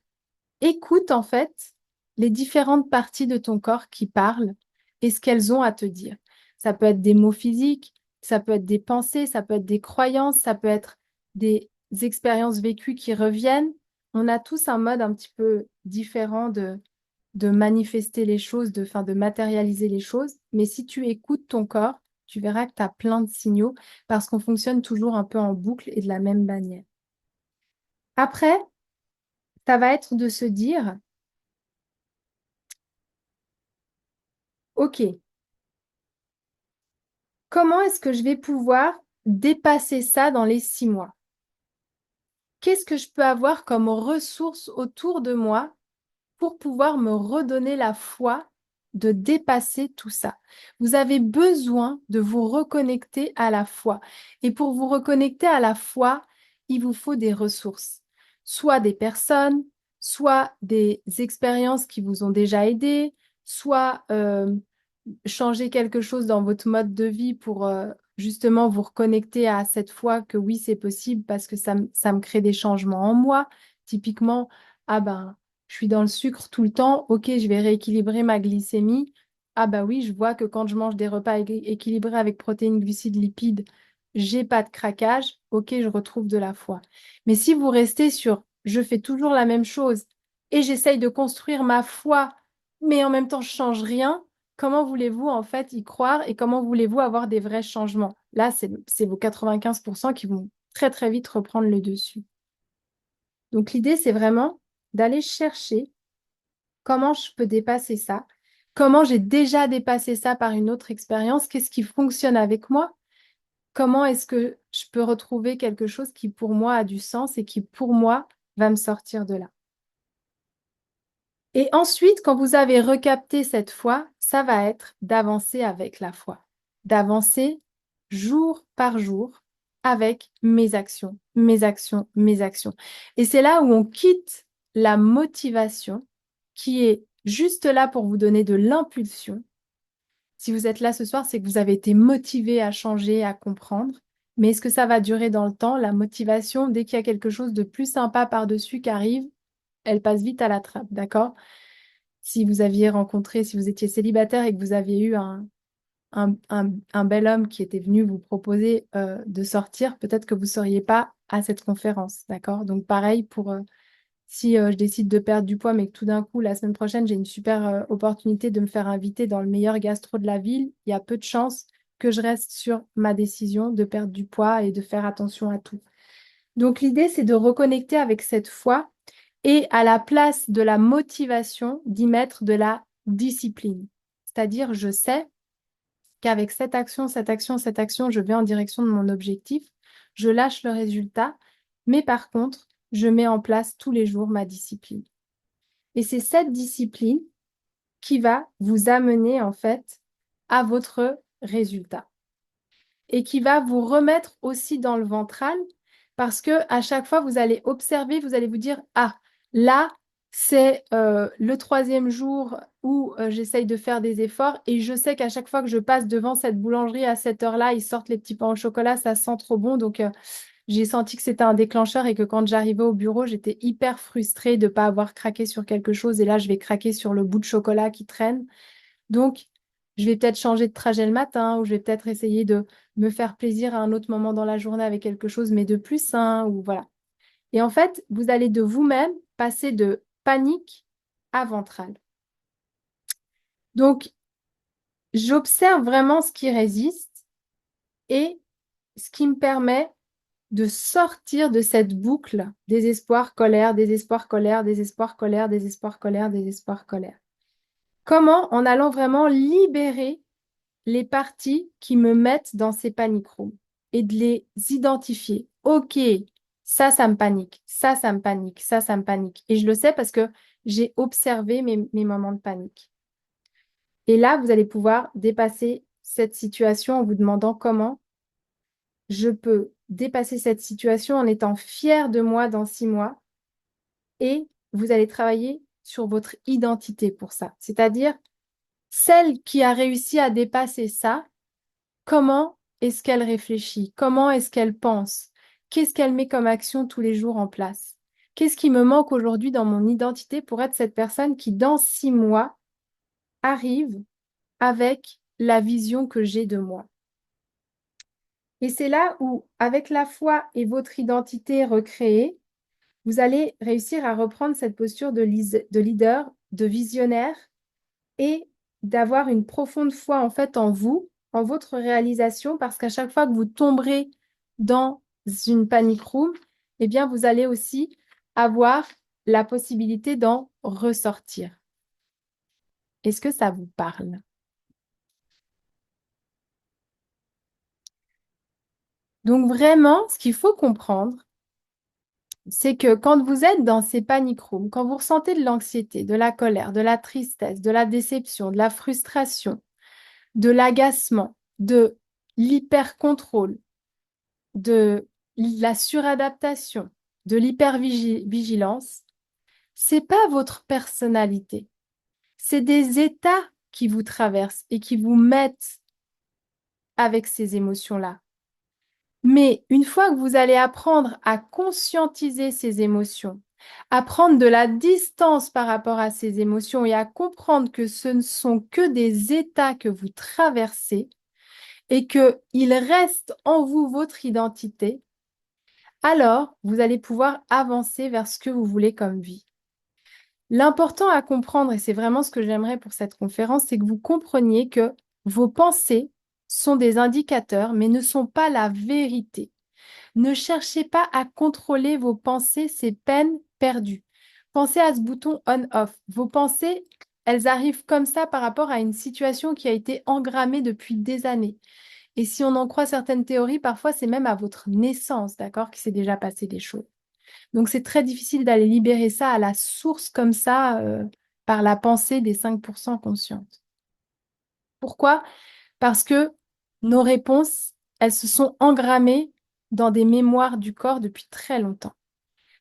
écoute en fait les différentes parties de ton corps qui parlent et ce qu'elles ont à te dire. Ça peut être des mots physiques, ça peut être des pensées, ça peut être des croyances, ça peut être des expériences vécues qui reviennent. On a tous un mode un petit peu différent de manifester les choses, de matérialiser les choses. Mais si tu écoutes ton corps, tu verras que tu as plein de signaux parce qu'on fonctionne toujours un peu en boucle et de la même manière. Après, ça va être de se dire, OK, comment est-ce que je vais pouvoir dépasser ça dans les 6 mois? Qu'est-ce que je peux avoir comme ressources autour de moi pour pouvoir me redonner la foi de dépasser tout ça. Vous avez besoin de vous reconnecter à la foi. Et pour vous reconnecter à la foi, il vous faut des ressources, soit des personnes, soit des expériences qui vous ont déjà aidé, soit changer quelque chose dans votre mode de vie pour justement vous reconnecter à cette foi que oui, c'est possible parce que ça me crée des changements en moi. Typiquement, ah ben, je suis dans le sucre tout le temps, ok, je vais rééquilibrer ma glycémie. Ah bah oui, je vois que quand je mange des repas équilibrés avec protéines, glucides, lipides, j'ai pas de craquage, ok, je retrouve de la foi. Mais si vous restez sur je fais toujours la même chose et j'essaye de construire ma foi, mais en même temps je change rien, comment voulez-vous en fait y croire et comment voulez-vous avoir des vrais changements? Là, c'est vos 95% qui vont très très vite reprendre le dessus. Donc l'idée, c'est vraiment d'aller chercher comment je peux dépasser ça, comment j'ai déjà dépassé ça par une autre expérience, qu'est-ce qui fonctionne avec moi, comment est-ce que je peux retrouver quelque chose qui pour moi a du sens et qui pour moi va me sortir de là. Et ensuite, quand vous avez recapté cette foi, ça va être d'avancer avec la foi, d'avancer jour par jour avec mes actions, mes actions, mes actions. Et c'est là où on quitte la motivation qui est juste là pour vous donner de l'impulsion. Si vous êtes là ce soir, c'est que vous avez été motivé à changer, à comprendre. Mais est-ce que ça va durer dans le temps? La motivation, dès qu'il y a quelque chose de plus sympa par-dessus qui arrive, elle passe vite à la trappe, d'accord? Si vous aviez rencontré, si vous étiez célibataire et que vous aviez eu un bel homme qui était venu vous proposer de sortir, peut-être que vous ne seriez pas à cette conférence, d'accord? Donc pareil pour si je décide de perdre du poids, mais que tout d'un coup, la semaine prochaine, j'ai une super opportunité de me faire inviter dans le meilleur gastro de la ville, il y a peu de chances que je reste sur ma décision de perdre du poids et de faire attention à tout. Donc l'idée, c'est de reconnecter avec cette foi et à la place de la motivation, d'y mettre de la discipline. C'est-à-dire, je sais qu'avec cette action, cette action, cette action, je vais en direction de mon objectif, je lâche le résultat, mais par contre, je mets en place tous les jours ma discipline. Et c'est cette discipline qui va vous amener en fait à votre résultat et qui va vous remettre aussi dans le ventral parce que à chaque fois, vous allez observer, vous allez vous dire, ah, là, c'est le troisième jour où j'essaye de faire des efforts et je sais qu'à chaque fois que je passe devant cette boulangerie à cette heure-là, ils sortent les petits pains au chocolat, ça sent trop bon. Donc, j'ai senti que c'était un déclencheur et que quand j'arrivais au bureau, j'étais hyper frustrée de ne pas avoir craqué sur quelque chose et là, je vais craquer sur le bout de chocolat qui traîne. Donc, je vais peut-être changer de trajet le matin ou je vais peut-être essayer de me faire plaisir à un autre moment dans la journée avec quelque chose, mais de plus sain ou voilà. Et en fait, vous allez de vous-même passer de panique à ventral. Donc, j'observe vraiment ce qui résiste et ce qui me permet de sortir de cette boucle désespoir, colère, désespoir, colère, désespoir, colère, désespoir, colère, désespoir, colère. Comment? En allant vraiment libérer les parties qui me mettent dans ces panic rooms et de les identifier. Ok, ça me panique, ça me panique, ça me panique. Et je le sais parce que j'ai observé mes moments de panique. Et là, vous allez pouvoir dépasser cette situation en vous demandant comment je peux dépasser cette situation en étant fière de moi dans 6 mois. Et vous allez travailler sur votre identité pour ça. C'est-à-dire, celle qui a réussi à dépasser ça, comment est-ce qu'elle réfléchit? Comment est-ce qu'elle pense? Qu'est-ce qu'elle met comme action tous les jours en place? Qu'est-ce qui me manque aujourd'hui dans mon identité pour être cette personne qui, dans 6 mois, arrive avec la vision que j'ai de moi? Et c'est là où, avec la foi et votre identité recréée, vous allez réussir à reprendre cette posture de leader, de visionnaire et d'avoir une profonde foi en fait en vous, en votre réalisation, parce qu'à chaque fois que vous tomberez dans une panic room, eh bien, vous allez aussi avoir la possibilité d'en ressortir. Est-ce que ça vous parle? Donc vraiment, ce qu'il faut comprendre, c'est que quand vous êtes dans ces panic rooms, quand vous ressentez de l'anxiété, de la colère, de la tristesse, de la déception, de la frustration, de l'agacement, de l'hyper-contrôle, de la suradaptation, de l'hypervigilance, c'est pas votre personnalité. C'est des états qui vous traversent et qui vous mettent avec ces émotions-là. Mais une fois que vous allez apprendre à conscientiser ces émotions, à prendre de la distance par rapport à ces émotions et à comprendre que ce ne sont que des états que vous traversez et qu'il reste en vous votre identité, alors vous allez pouvoir avancer vers ce que vous voulez comme vie. L'important à comprendre, et c'est vraiment ce que j'aimerais pour cette conférence, c'est que vous compreniez que vos pensées sont des indicateurs, mais ne sont pas la vérité. Ne cherchez pas à contrôler vos pensées, c'est peine perdue. Pensez à ce bouton on-off. Vos pensées, elles arrivent comme ça par rapport à une situation qui a été engrammée depuis des années. Et si on en croit certaines théories, parfois c'est même à votre naissance, d'accord, qu'il s'est déjà passé des choses. Donc c'est très difficile d'aller libérer ça à la source comme ça, par la pensée des 5% conscientes. Pourquoi? Parce que nos réponses, elles se sont engrammées dans des mémoires du corps depuis très longtemps.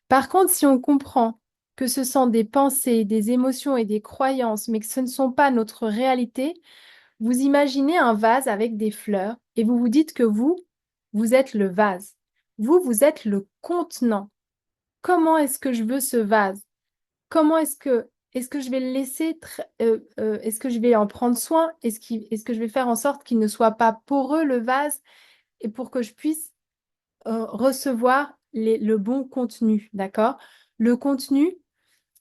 Par contre, si on comprend que ce sont des pensées, des émotions et des croyances, mais que ce ne sont pas notre réalité, vous imaginez un vase avec des fleurs et vous vous dites que vous êtes le vase. Vous êtes le contenant. Comment est-ce que je veux ce vase? Comment est-ce que je vais le laisser, est-ce que je vais en prendre soin? Est-ce que je vais faire en sorte qu'il ne soit pas poreux, le vase, et pour que je puisse recevoir le bon contenu, d'accord? Le contenu,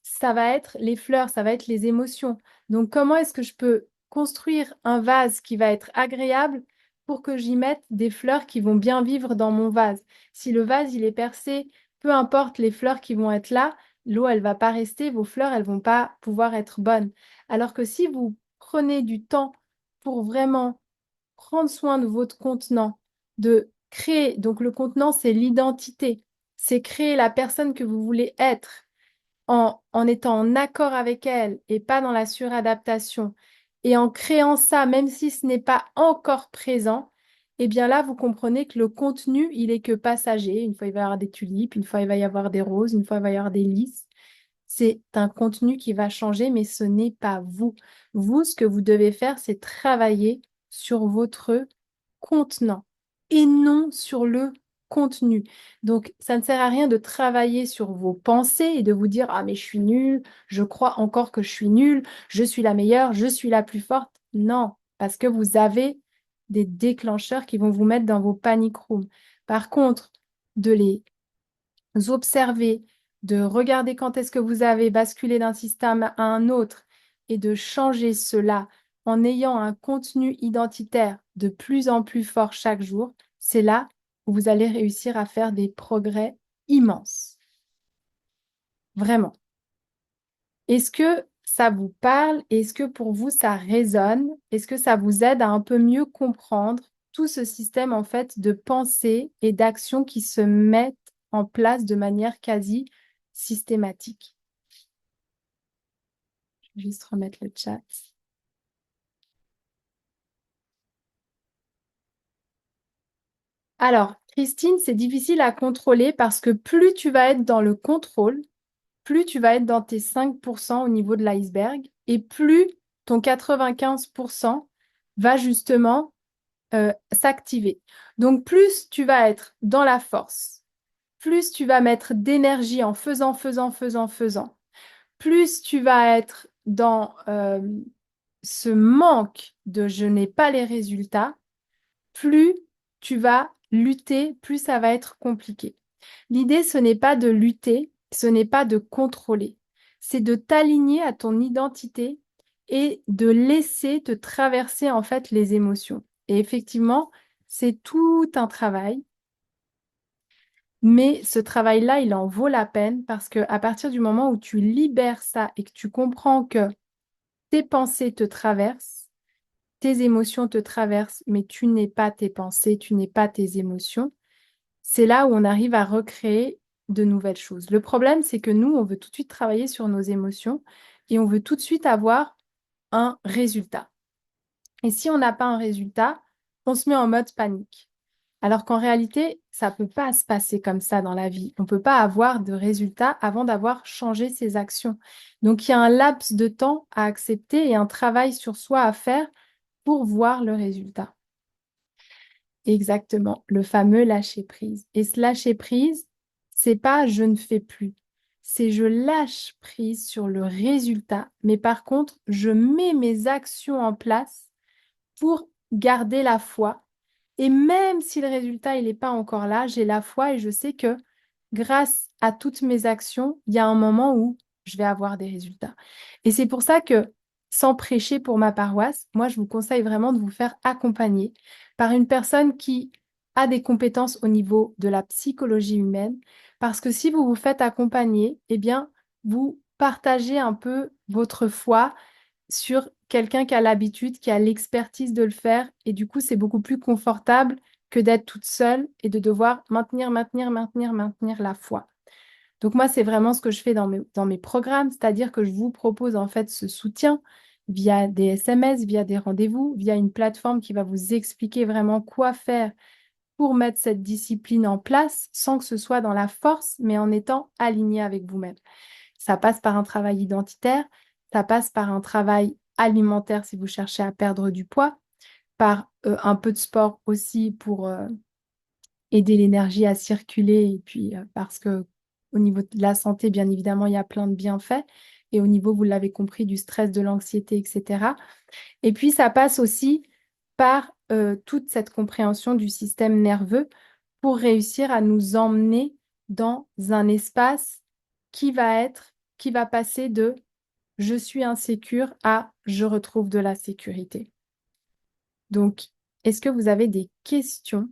ça va être les fleurs, ça va être les émotions. Donc, comment est-ce que je peux construire un vase qui va être agréable pour que j'y mette des fleurs qui vont bien vivre dans mon vase? Si le vase, il est percé, peu importe les fleurs qui vont être là, l'eau, elle va pas rester, vos fleurs, elles vont pas pouvoir être bonnes. Alors que si vous prenez du temps pour vraiment prendre soin de votre contenant, de créer, donc le contenant, c'est l'identité, c'est créer la personne que vous voulez être en étant en accord avec elle et pas dans la suradaptation, et en créant ça, même si ce n'est pas encore présent, eh bien là, vous comprenez que le contenu, il est que passager. Une fois, il va y avoir des tulipes, une fois, il va y avoir des roses, une fois, il va y avoir des lys. C'est un contenu qui va changer, mais ce n'est pas vous. Vous, ce que vous devez faire, c'est travailler sur votre contenant et non sur le contenu. Donc, ça ne sert à rien de travailler sur vos pensées et de vous dire, ah, mais je suis nulle, je crois encore que je suis nulle, je suis la meilleure, je suis la plus forte. Non, parce que vous avez des déclencheurs qui vont vous mettre dans vos panic rooms. Par contre, de les observer, de regarder quand est-ce que vous avez basculé d'un système à un autre et de changer cela en ayant un contenu identitaire de plus en plus fort chaque jour, c'est là où vous allez réussir à faire des progrès immenses. Vraiment. Est-ce que ça vous parle? Est-ce que pour vous, ça résonne? Est-ce que ça vous aide à un peu mieux comprendre tout ce système en fait de pensée et d'action qui se mettent en place de manière quasi systématique? Je vais juste remettre le chat. Alors, Christine, c'est difficile à contrôler parce que plus tu vas être dans le contrôle, plus tu vas être dans tes 5% au niveau de l'iceberg et plus ton 95% va justement s'activer. Donc, plus tu vas être dans la force, plus tu vas mettre d'énergie en faisant, plus tu vas être dans ce manque de je n'ai pas les résultats, plus tu vas lutter, plus ça va être compliqué. L'idée, ce n'est pas de lutter, ce n'est pas de contrôler, c'est de t'aligner à ton identité et de laisser te traverser en fait les émotions. Et effectivement, c'est tout un travail, mais ce travail-là, il en vaut la peine parce que à partir du moment où tu libères ça et que tu comprends que tes pensées te traversent, tes émotions te traversent, mais tu n'es pas tes pensées, tu n'es pas tes émotions, c'est là où on arrive à recréer de nouvelles choses. Le problème, c'est que nous, on veut tout de suite travailler sur nos émotions et on veut tout de suite avoir un résultat. Et si on n'a pas un résultat, on se met en mode panique. Alors qu'en réalité, ça ne peut pas se passer comme ça dans la vie. On ne peut pas avoir de résultat avant d'avoir changé ses actions. Donc, il y a un laps de temps à accepter et un travail sur soi à faire pour voir le résultat. Exactement, le fameux lâcher prise. Et ce lâcher prise, c'est pas je ne fais plus, c'est je lâche prise sur le résultat, mais par contre, je mets mes actions en place pour garder la foi. Et même si le résultat il n'est pas encore là, j'ai la foi et je sais que grâce à toutes mes actions, il y a un moment où je vais avoir des résultats. Et c'est pour ça que, sans prêcher pour ma paroisse, moi, je vous conseille vraiment de vous faire accompagner par une personne qui a des compétences au niveau de la psychologie humaine, parce que si vous vous faites accompagner, eh bien, vous partagez un peu votre foi sur quelqu'un qui a l'habitude, qui a l'expertise de le faire. Et du coup, c'est beaucoup plus confortable que d'être toute seule et de devoir maintenir la foi. Donc moi, c'est vraiment ce que je fais dans mes programmes, c'est-à-dire que je vous propose en fait ce soutien via des SMS, via des rendez-vous, via une plateforme qui va vous expliquer vraiment quoi faire pour mettre cette discipline en place sans que ce soit dans la force, mais en étant aligné avec vous-même. Ça passe par un travail identitaire, ça passe par un travail alimentaire si vous cherchez à perdre du poids, par un peu de sport aussi pour aider l'énergie à circuler, et puis parce que au niveau de la santé, bien évidemment, il y a plein de bienfaits, et au niveau, vous l'avez compris, du stress, de l'anxiété, etc. Et puis, ça passe aussi par toute cette compréhension du système nerveux pour réussir à nous emmener dans un espace qui va passer de je suis insécure à je retrouve de la sécurité. Donc, est-ce que vous avez des questions?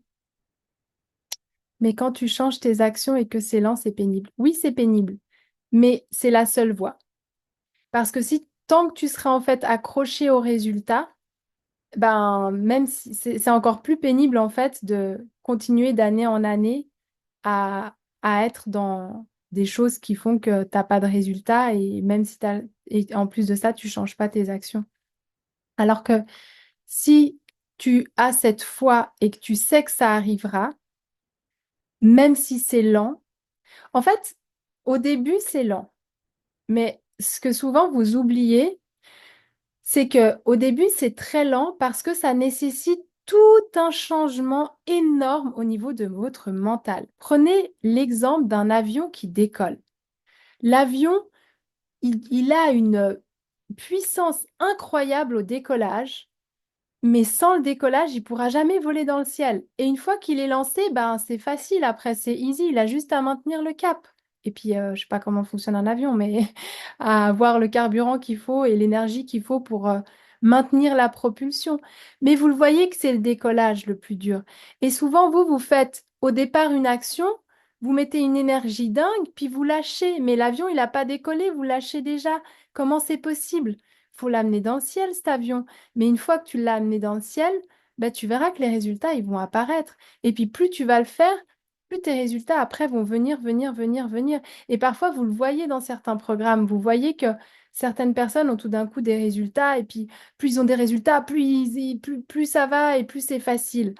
Mais quand tu changes tes actions et que c'est lent, c'est pénible. Oui, c'est pénible, mais c'est la seule voie. Parce que si tant que tu seras en fait accroché au résultat, ben même si c'est encore plus pénible en fait de continuer d'année en année à, à être dans des choses qui font que tu n'as pas de résultat et même si et en plus de ça, tu ne changes pas tes actions. Alors que si tu as cette foi et que tu sais que ça arrivera, même si c'est lent, en fait, au début, c'est lent. Mais ce que souvent vous oubliez, c'est que au début, c'est très lent parce que ça nécessite tout un changement énorme au niveau de votre mental. Prenez l'exemple d'un avion qui décolle. L'avion, il a une puissance incroyable au décollage, mais sans le décollage, il pourra jamais voler dans le ciel. Et une fois qu'il est lancé, ben, c'est facile après, c'est easy, il a juste à maintenir le cap. Et puis, je sais pas comment fonctionne un avion, mais à avoir le carburant qu'il faut et l'énergie qu'il faut pour maintenir la propulsion. Mais vous le voyez que c'est le décollage le plus dur. Et souvent, vous faites au départ une action, vous mettez une énergie dingue, puis vous lâchez. Mais l'avion, il n'a pas décollé, vous lâchez déjà. Comment c'est possible? Faut l'amener dans le ciel, cet avion. Mais une fois que tu l'as amené dans le ciel, ben, tu verras que les résultats, ils vont apparaître. Et puis plus tu vas le faire, plus tes résultats après vont venir. Et parfois, vous le voyez dans certains programmes, vous voyez que certaines personnes ont tout d'un coup des résultats, et puis plus ils ont des résultats, plus ça va et plus c'est facile.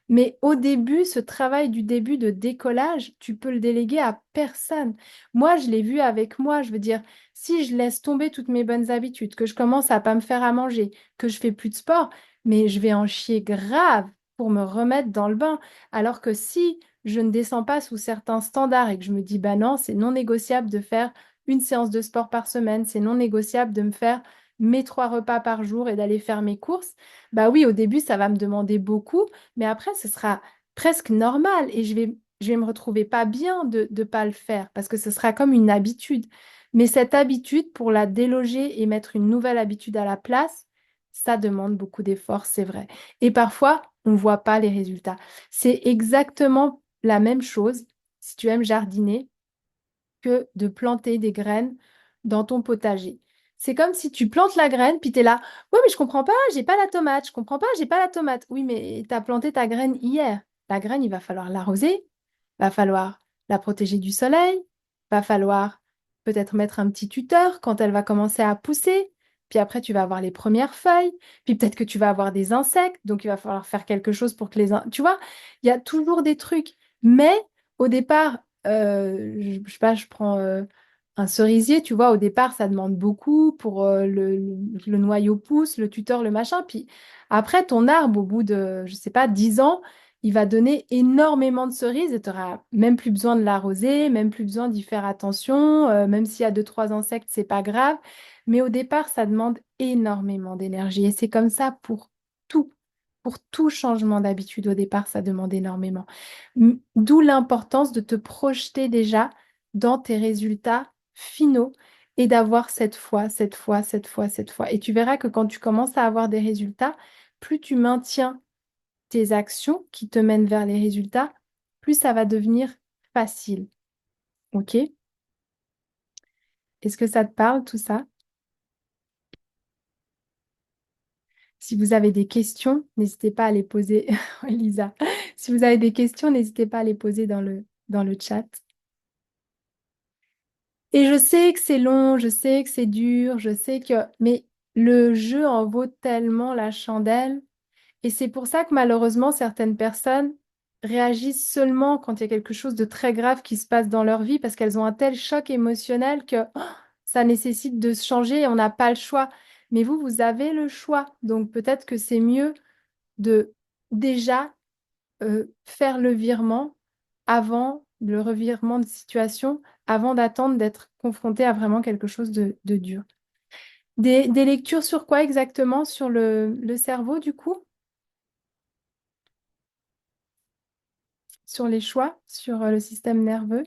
Mais au début, ce travail du début de décollage, tu peux le déléguer à personne. Moi, je l'ai vu avec moi. Je veux dire, si je laisse tomber toutes mes bonnes habitudes, que je commence à pas me faire à manger, que je fais plus de sport, mais je vais en chier grave pour me remettre dans le bain. Alors que si je ne descends pas sous certains standards et que je me dis, bah non, c'est non négociable de faire une séance de sport par semaine, c'est non négociable de me faire mes 3 repas par jour et d'aller faire mes courses, bah oui, au début, ça va me demander beaucoup. Mais après, ce sera presque normal et je vais me retrouver pas bien de ne pas le faire parce que ce sera comme une habitude. Mais cette habitude, pour la déloger et mettre une nouvelle habitude à la place, ça demande beaucoup d'efforts, c'est vrai. Et parfois, on ne voit pas les résultats. C'est exactement la même chose si tu aimes jardiner que de planter des graines dans ton potager. C'est comme si tu plantes la graine, puis tu es là, oui, mais je comprends pas, j'ai pas la tomate, je comprends pas, j'ai pas la tomate. Oui, mais tu as planté ta graine hier. La graine, il va falloir l'arroser, va falloir la protéger du soleil. Va falloir peut-être mettre un petit tuteur quand elle va commencer à pousser. Puis après, tu vas avoir les premières feuilles. Puis peut-être que tu vas avoir des insectes. Donc, il va falloir faire quelque chose pour que Tu vois, il y a toujours des trucs. Mais au départ, je sais pas, je prends un cerisier. Tu vois, au départ, ça demande beaucoup pour le noyau pousse, le tuteur, le machin. Puis après, ton arbre, au bout de, je sais pas, 10 ans, il va donner énormément de cerises et tu n'auras même plus besoin de l'arroser, même plus besoin d'y faire attention. Même s'il y a deux, trois insectes, c'est pas grave. Mais au départ, ça demande énormément d'énergie. Et c'est comme ça pour tout. Pour tout changement d'habitude, au départ, ça demande énormément. D'où l'importance de te projeter déjà dans tes résultats finaux et d'avoir cette foi, cette foi, cette foi, cette foi. Et tu verras que quand tu commences à avoir des résultats, plus tu maintiens tes actions qui te mènent vers les résultats, plus ça va devenir facile. OK? Est-ce que ça te parle tout ça? Si vous avez des questions, n'hésitez pas à les poser. Lisa, si vous avez des questions, n'hésitez pas à les poser dans le chat. Et je sais que c'est long, je sais que c'est dur, je sais que... Mais le jeu en vaut tellement la chandelle. Et c'est pour ça que malheureusement, certaines personnes réagissent seulement quand il y a quelque chose de très grave qui se passe dans leur vie parce qu'elles ont un tel choc émotionnel que ça nécessite de se changer et on n'a pas le choix. Mais vous, vous avez le choix. Donc peut-être que c'est mieux de déjà faire le virement avant, le revirement de situation, avant d'attendre d'être confronté à vraiment quelque chose de dur. Des lectures sur quoi exactement? Sur le cerveau, du coup? Sur les choix, sur le système nerveux.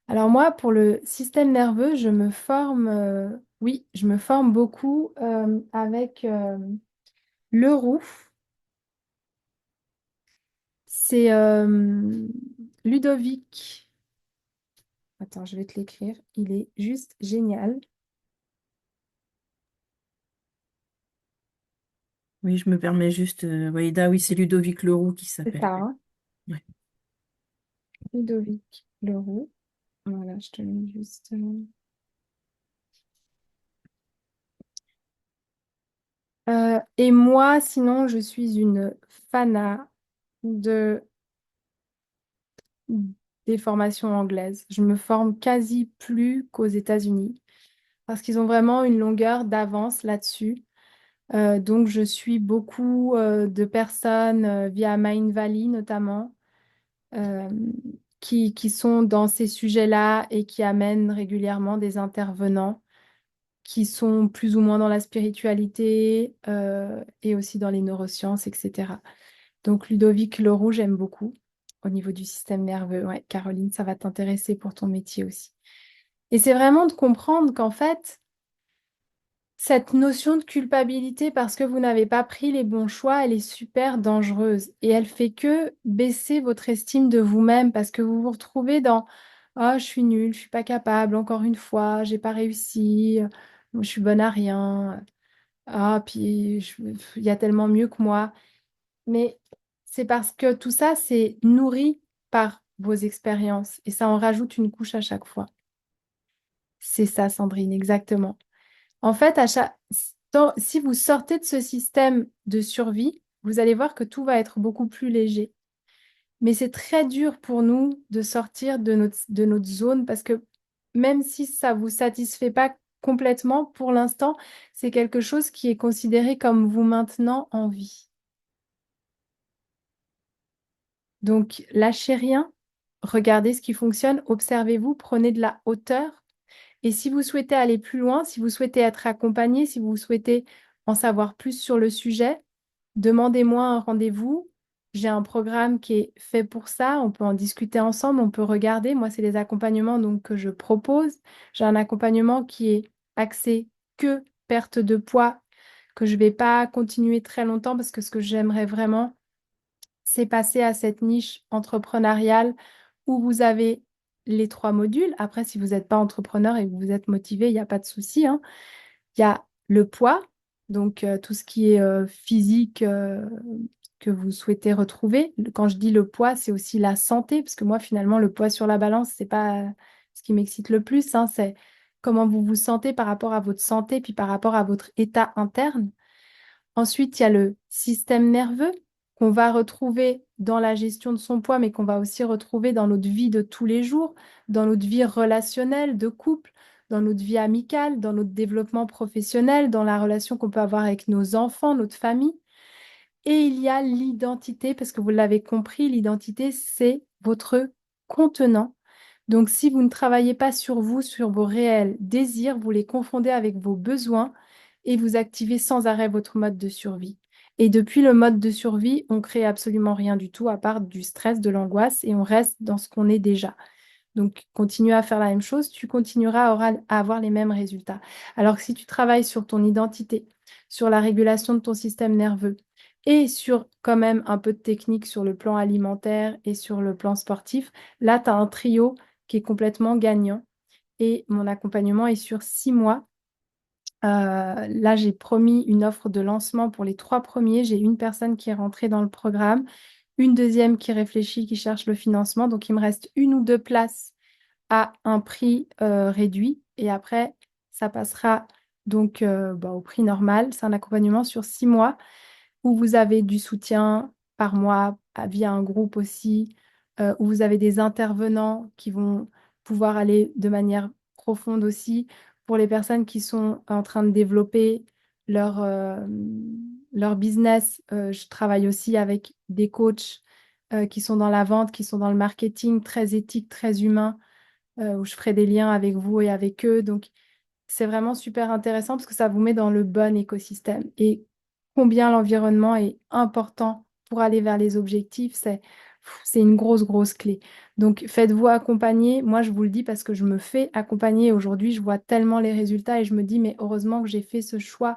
Alors moi, pour le système nerveux, je me forme, oui, je me forme beaucoup avec Leroux. C'est Ludovic. Attends, je vais te l'écrire. Il est juste génial. Oui, je me permets juste. Oui, c'est Ludovic Leroux qui C'est s'appelle. ça, hein? Ouais. Ludovic Leroux. Voilà, je te le mets juste. Et moi, sinon, je suis une fana de des formations anglaises. Je me forme quasi plus qu'aux États-Unis parce qu'ils ont vraiment une longueur d'avance là-dessus. Donc, je suis beaucoup de personnes via Mindvalley notamment euh, qui sont dans ces sujets-là et qui amènent régulièrement des intervenants qui sont plus ou moins dans la spiritualité et aussi dans les neurosciences, etc. Donc, Ludovic Leroux, j'aime beaucoup au niveau du système nerveux. Ouais, Caroline, ça va t'intéresser pour ton métier aussi. Et c'est vraiment de comprendre qu'en fait, cette notion de culpabilité parce que vous n'avez pas pris les bons choix, elle est super dangereuse et elle fait que baisser votre estime de vous-même parce que vous vous retrouvez dans «Ah, je suis nulle, je suis pas capable, encore une fois, j'ai pas réussi, je suis bonne à rien. Ah, puis il y a tellement mieux que moi.» Mais c'est parce que tout ça, c'est nourri par vos expériences et ça en rajoute une couche à chaque fois. C'est ça, Sandrine, exactement. En fait, si vous sortez de ce système de survie, vous allez voir que tout va être beaucoup plus léger. Mais c'est très dur pour nous de sortir de notre zone parce que même si ça ne vous satisfait pas complètement, pour l'instant, c'est quelque chose qui est considéré comme vous maintenant en vie. Donc, lâchez rien, regardez ce qui fonctionne, observez-vous, prenez de la hauteur. Et si vous souhaitez aller plus loin, si vous souhaitez être accompagné, si vous souhaitez en savoir plus sur le sujet, demandez-moi un rendez-vous. J'ai un programme qui est fait pour ça. On peut en discuter ensemble, on peut regarder. Moi, c'est les accompagnements donc, que je propose. J'ai un accompagnement qui est axé que perte de poids, que je ne vais pas continuer très longtemps parce que ce que j'aimerais vraiment, c'est passer à cette niche entrepreneuriale où vous avez les trois modules. Après, si vous n'êtes pas entrepreneur et que vous êtes motivé, il n'y a pas de souci, hein. Il y a le poids, donc tout ce qui est physique, que vous souhaitez retrouver. Quand je dis le poids, c'est aussi la santé, parce que moi, finalement, le poids sur la balance, c'est pas ce qui m'excite le plus, hein, c'est comment vous vous sentez par rapport à votre santé, puis par rapport à votre état interne. Ensuite, il y a le système nerveux qu'on va retrouver dans la gestion de son poids, mais qu'on va aussi retrouver dans notre vie de tous les jours, dans notre vie relationnelle, de couple, dans notre vie amicale, dans notre développement professionnel, dans la relation qu'on peut avoir avec nos enfants, notre famille. Et il y a l'identité, parce que vous l'avez compris, l'identité, c'est votre contenant. Donc, si vous ne travaillez pas sur vous, sur vos réels désirs, vous les confondez avec vos besoins et vous activez sans arrêt votre mode de survie. Et depuis le mode de survie, on crée absolument rien du tout à part du stress, de l'angoisse et on reste dans ce qu'on est déjà. Donc, continue à faire la même chose, tu continueras à avoir les mêmes résultats. Alors que si tu travailles sur ton identité, sur la régulation de ton système nerveux et sur quand même un peu de technique sur le plan alimentaire et sur le plan sportif, là, tu as un trio qui est complètement gagnant. Et mon accompagnement est sur 6 mois. Là, j'ai promis une offre de lancement pour les 3 premiers. J'ai une personne qui est rentrée dans le programme, une deuxième qui réfléchit, qui cherche le financement. Donc, il me reste 1 ou 2 places à un prix réduit. Et après, ça passera donc au prix normal. C'est un accompagnement sur 6 mois où vous avez du soutien par mois via un groupe aussi, où vous avez des intervenants qui vont pouvoir aller de manière profonde aussi pour les personnes qui sont en train de développer leur business. Je travaille aussi avec des coachs qui sont dans la vente, qui sont dans le marketing, très éthique, très humain, où je ferai des liens avec vous et avec eux. Donc, c'est vraiment super intéressant parce que ça vous met dans le bon écosystème. Et combien l'environnement est important pour aller vers les objectifs, c'est une grosse, grosse clé. Donc, faites-vous accompagner. Moi, je vous le dis parce que je me fais accompagner. Aujourd'hui, je vois tellement les résultats et je me dis, mais heureusement que j'ai fait ce choix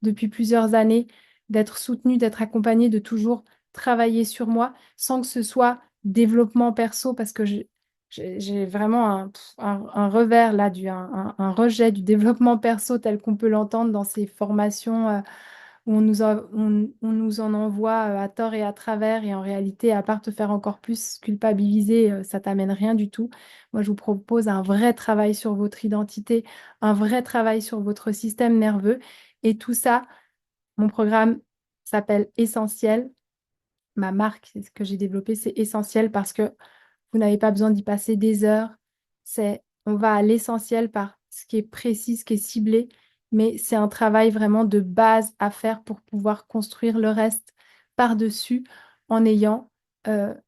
depuis plusieurs années d'être soutenue, d'être accompagnée, de toujours travailler sur moi sans que ce soit développement perso parce que j'ai vraiment un revers là, un rejet du développement perso tel qu'on peut l'entendre dans ces formations où on nous en envoie à tort et à travers. Et en réalité, à part te faire encore plus culpabiliser, ça t'amène rien du tout. Moi, je vous propose un vrai travail sur votre identité, un vrai travail sur votre système nerveux. Et tout ça, mon programme s'appelle Essentiel. Ma marque, c'est ce que j'ai développé, c'est Essentiel parce que vous n'avez pas besoin d'y passer des heures. On va à l'essentiel par ce qui est précis, ce qui est ciblé, mais c'est un travail vraiment de base à faire pour pouvoir construire le reste par-dessus en ayant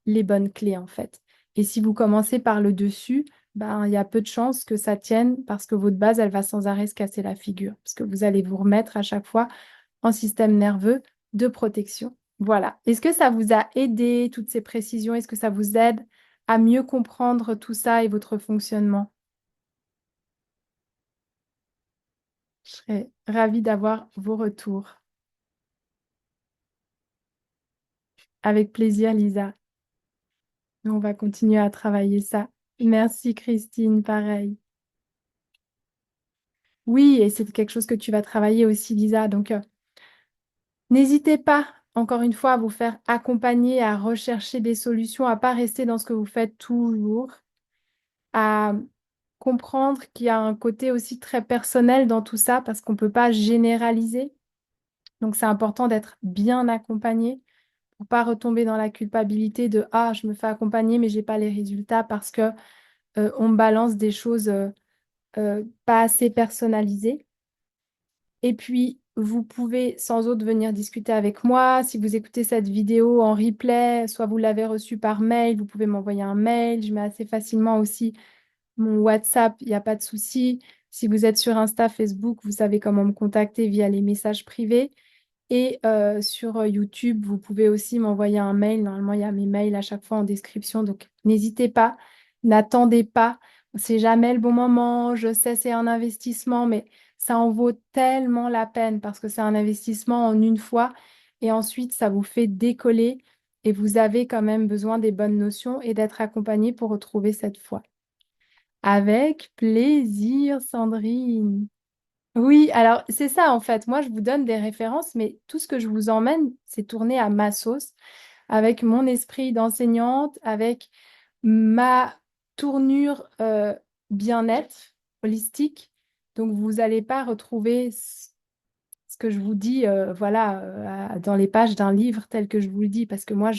les bonnes clés en fait. Et si vous commencez par le dessus, ben, il y a peu de chances que ça tienne parce que votre base, elle va sans arrêt se casser la figure, parce que vous allez vous remettre à chaque fois en système nerveux de protection. Voilà. Est-ce que ça vous a aidé, toutes ces précisions? Est-ce que ça vous aide à mieux comprendre tout ça et votre fonctionnement? Je serais ravie d'avoir vos retours. Avec plaisir, Lisa. On va continuer à travailler ça. Merci, Christine, pareil. Oui, et c'est quelque chose que tu vas travailler aussi, Lisa. Donc, n'hésitez pas, encore une fois, à vous faire accompagner, à rechercher des solutions, à pas rester dans ce que vous faites toujours, à comprendre qu'il y a un côté aussi très personnel dans tout ça parce qu'on ne peut pas généraliser. Donc, c'est important d'être bien accompagné pour pas retomber dans la culpabilité de «Ah, je me fais accompagner, mais j'ai pas les résultats» parce que on me balance des choses pas assez personnalisées. Et puis, vous pouvez sans autre venir discuter avec moi. Si vous écoutez cette vidéo en replay, soit vous l'avez reçue par mail, vous pouvez m'envoyer un mail. Je mets assez facilement aussi mon WhatsApp, il n'y a pas de souci. Si vous êtes sur Insta, Facebook, vous savez comment me contacter via les messages privés. Et sur YouTube, vous pouvez aussi m'envoyer un mail. Normalement, il y a mes mails à chaque fois en description. Donc, n'hésitez pas, n'attendez pas. C'est jamais le bon moment. Je sais, c'est un investissement, mais ça en vaut tellement la peine parce que c'est un investissement en une fois. Et ensuite, ça vous fait décoller. Et vous avez quand même besoin des bonnes notions et d'être accompagné pour retrouver cette foi. Avec plaisir, Sandrine. Oui, alors c'est ça en fait. Moi, je vous donne des références, mais tout ce que je vous emmène, c'est tourné à ma sauce, avec mon esprit d'enseignante, avec ma tournure bien-être holistique. Donc, vous n'allez pas retrouver ce que je vous dis, voilà, dans les pages d'un livre tel que je vous le dis, parce que moi,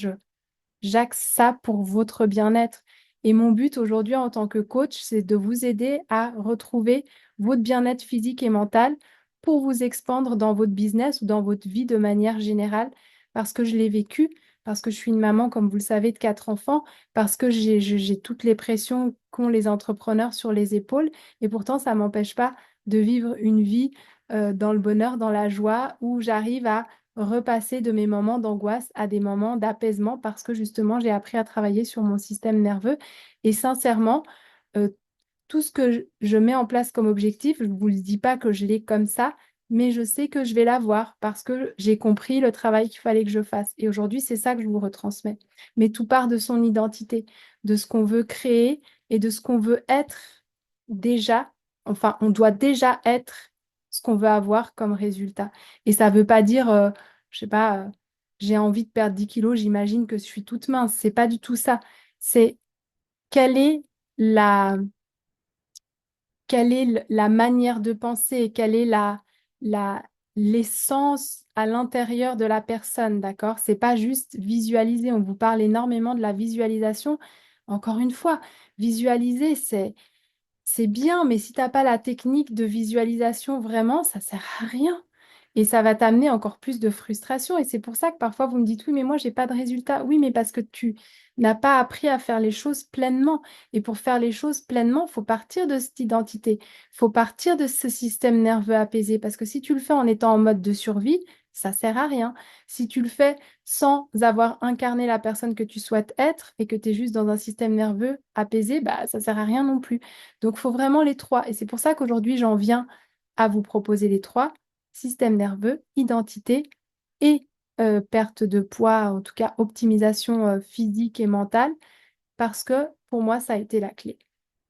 j'axe ça pour votre bien-être. Et mon but aujourd'hui en tant que coach, c'est de vous aider à retrouver votre bien-être physique et mental pour vous expandre dans votre business ou dans votre vie de manière générale, parce que je l'ai vécu, parce que je suis une maman, comme vous le savez, de 4 enfants, parce que j'ai toutes les pressions qu'ont les entrepreneurs sur les épaules, et pourtant, ça ne m'empêche pas de vivre une vie dans le bonheur, dans la joie, où j'arrive à repasser de mes moments d'angoisse à des moments d'apaisement parce que justement, j'ai appris à travailler sur mon système nerveux. Et sincèrement, euh, tout ce que je mets en place comme objectif, je ne vous le dis pas que je l'ai comme ça, mais je sais que je vais l'avoir parce que j'ai compris le travail qu'il fallait que je fasse. Et aujourd'hui, c'est ça que je vous retransmets. Mais tout part de son identité, de ce qu'on veut créer et de ce qu'on veut être déjà. Enfin, on doit déjà être ce qu'on veut avoir comme résultat. Et ça ne veut pas dire, je sais pas, j'ai envie de perdre 10 kilos, j'imagine que je suis toute mince. C'est pas du tout ça. C'est quelle est la la manière de penser, quelle est la, l'essence à l'intérieur de la personne, d'accord? C'est pas juste visualiser, on vous parle énormément de la visualisation. Encore une fois, visualiser, c'est bien, mais si t'as pas la technique de visualisation vraiment, ça sert à rien. Et ça va t'amener encore plus de frustration. Et c'est pour ça que parfois vous me dites, oui, mais moi, j'ai pas de résultat. Oui, mais parce que tu n'as pas appris à faire les choses pleinement. Et pour faire les choses pleinement, il faut partir de cette identité. Il faut partir de ce système nerveux apaisé. Parce que si tu le fais en étant en mode de survie, ça sert à rien. Si tu le fais sans avoir incarné la personne que tu souhaites être et que tu es juste dans un système nerveux apaisé, bah, ça sert à rien non plus. Donc, il faut vraiment les trois. Et c'est pour ça qu'aujourd'hui, j'en viens à vous proposer les trois, système nerveux, identité et perte de poids, en tout cas optimisation physique et mentale, parce que pour moi, ça a été la clé.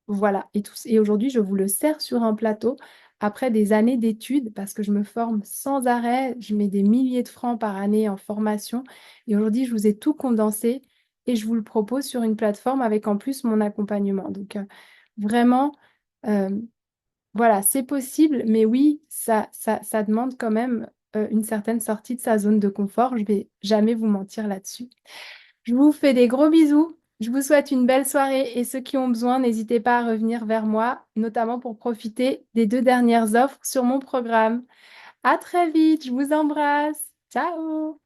Voilà. Et aujourd'hui, je vous le sers sur un plateau après des années d'études, parce que je me forme sans arrêt. Je mets des milliers de francs par année en formation. Et aujourd'hui, je vous ai tout condensé et je vous le propose sur une plateforme avec en plus mon accompagnement. Donc, vraiment, euh, voilà, c'est possible, mais oui, ça demande quand même une certaine sortie de sa zone de confort. Je vais jamais vous mentir là-dessus. Je vous fais des gros bisous. Je vous souhaite une belle soirée et ceux qui ont besoin, n'hésitez pas à revenir vers moi, notamment pour profiter des 2 dernières offres sur mon programme. À très vite, je vous embrasse. Ciao!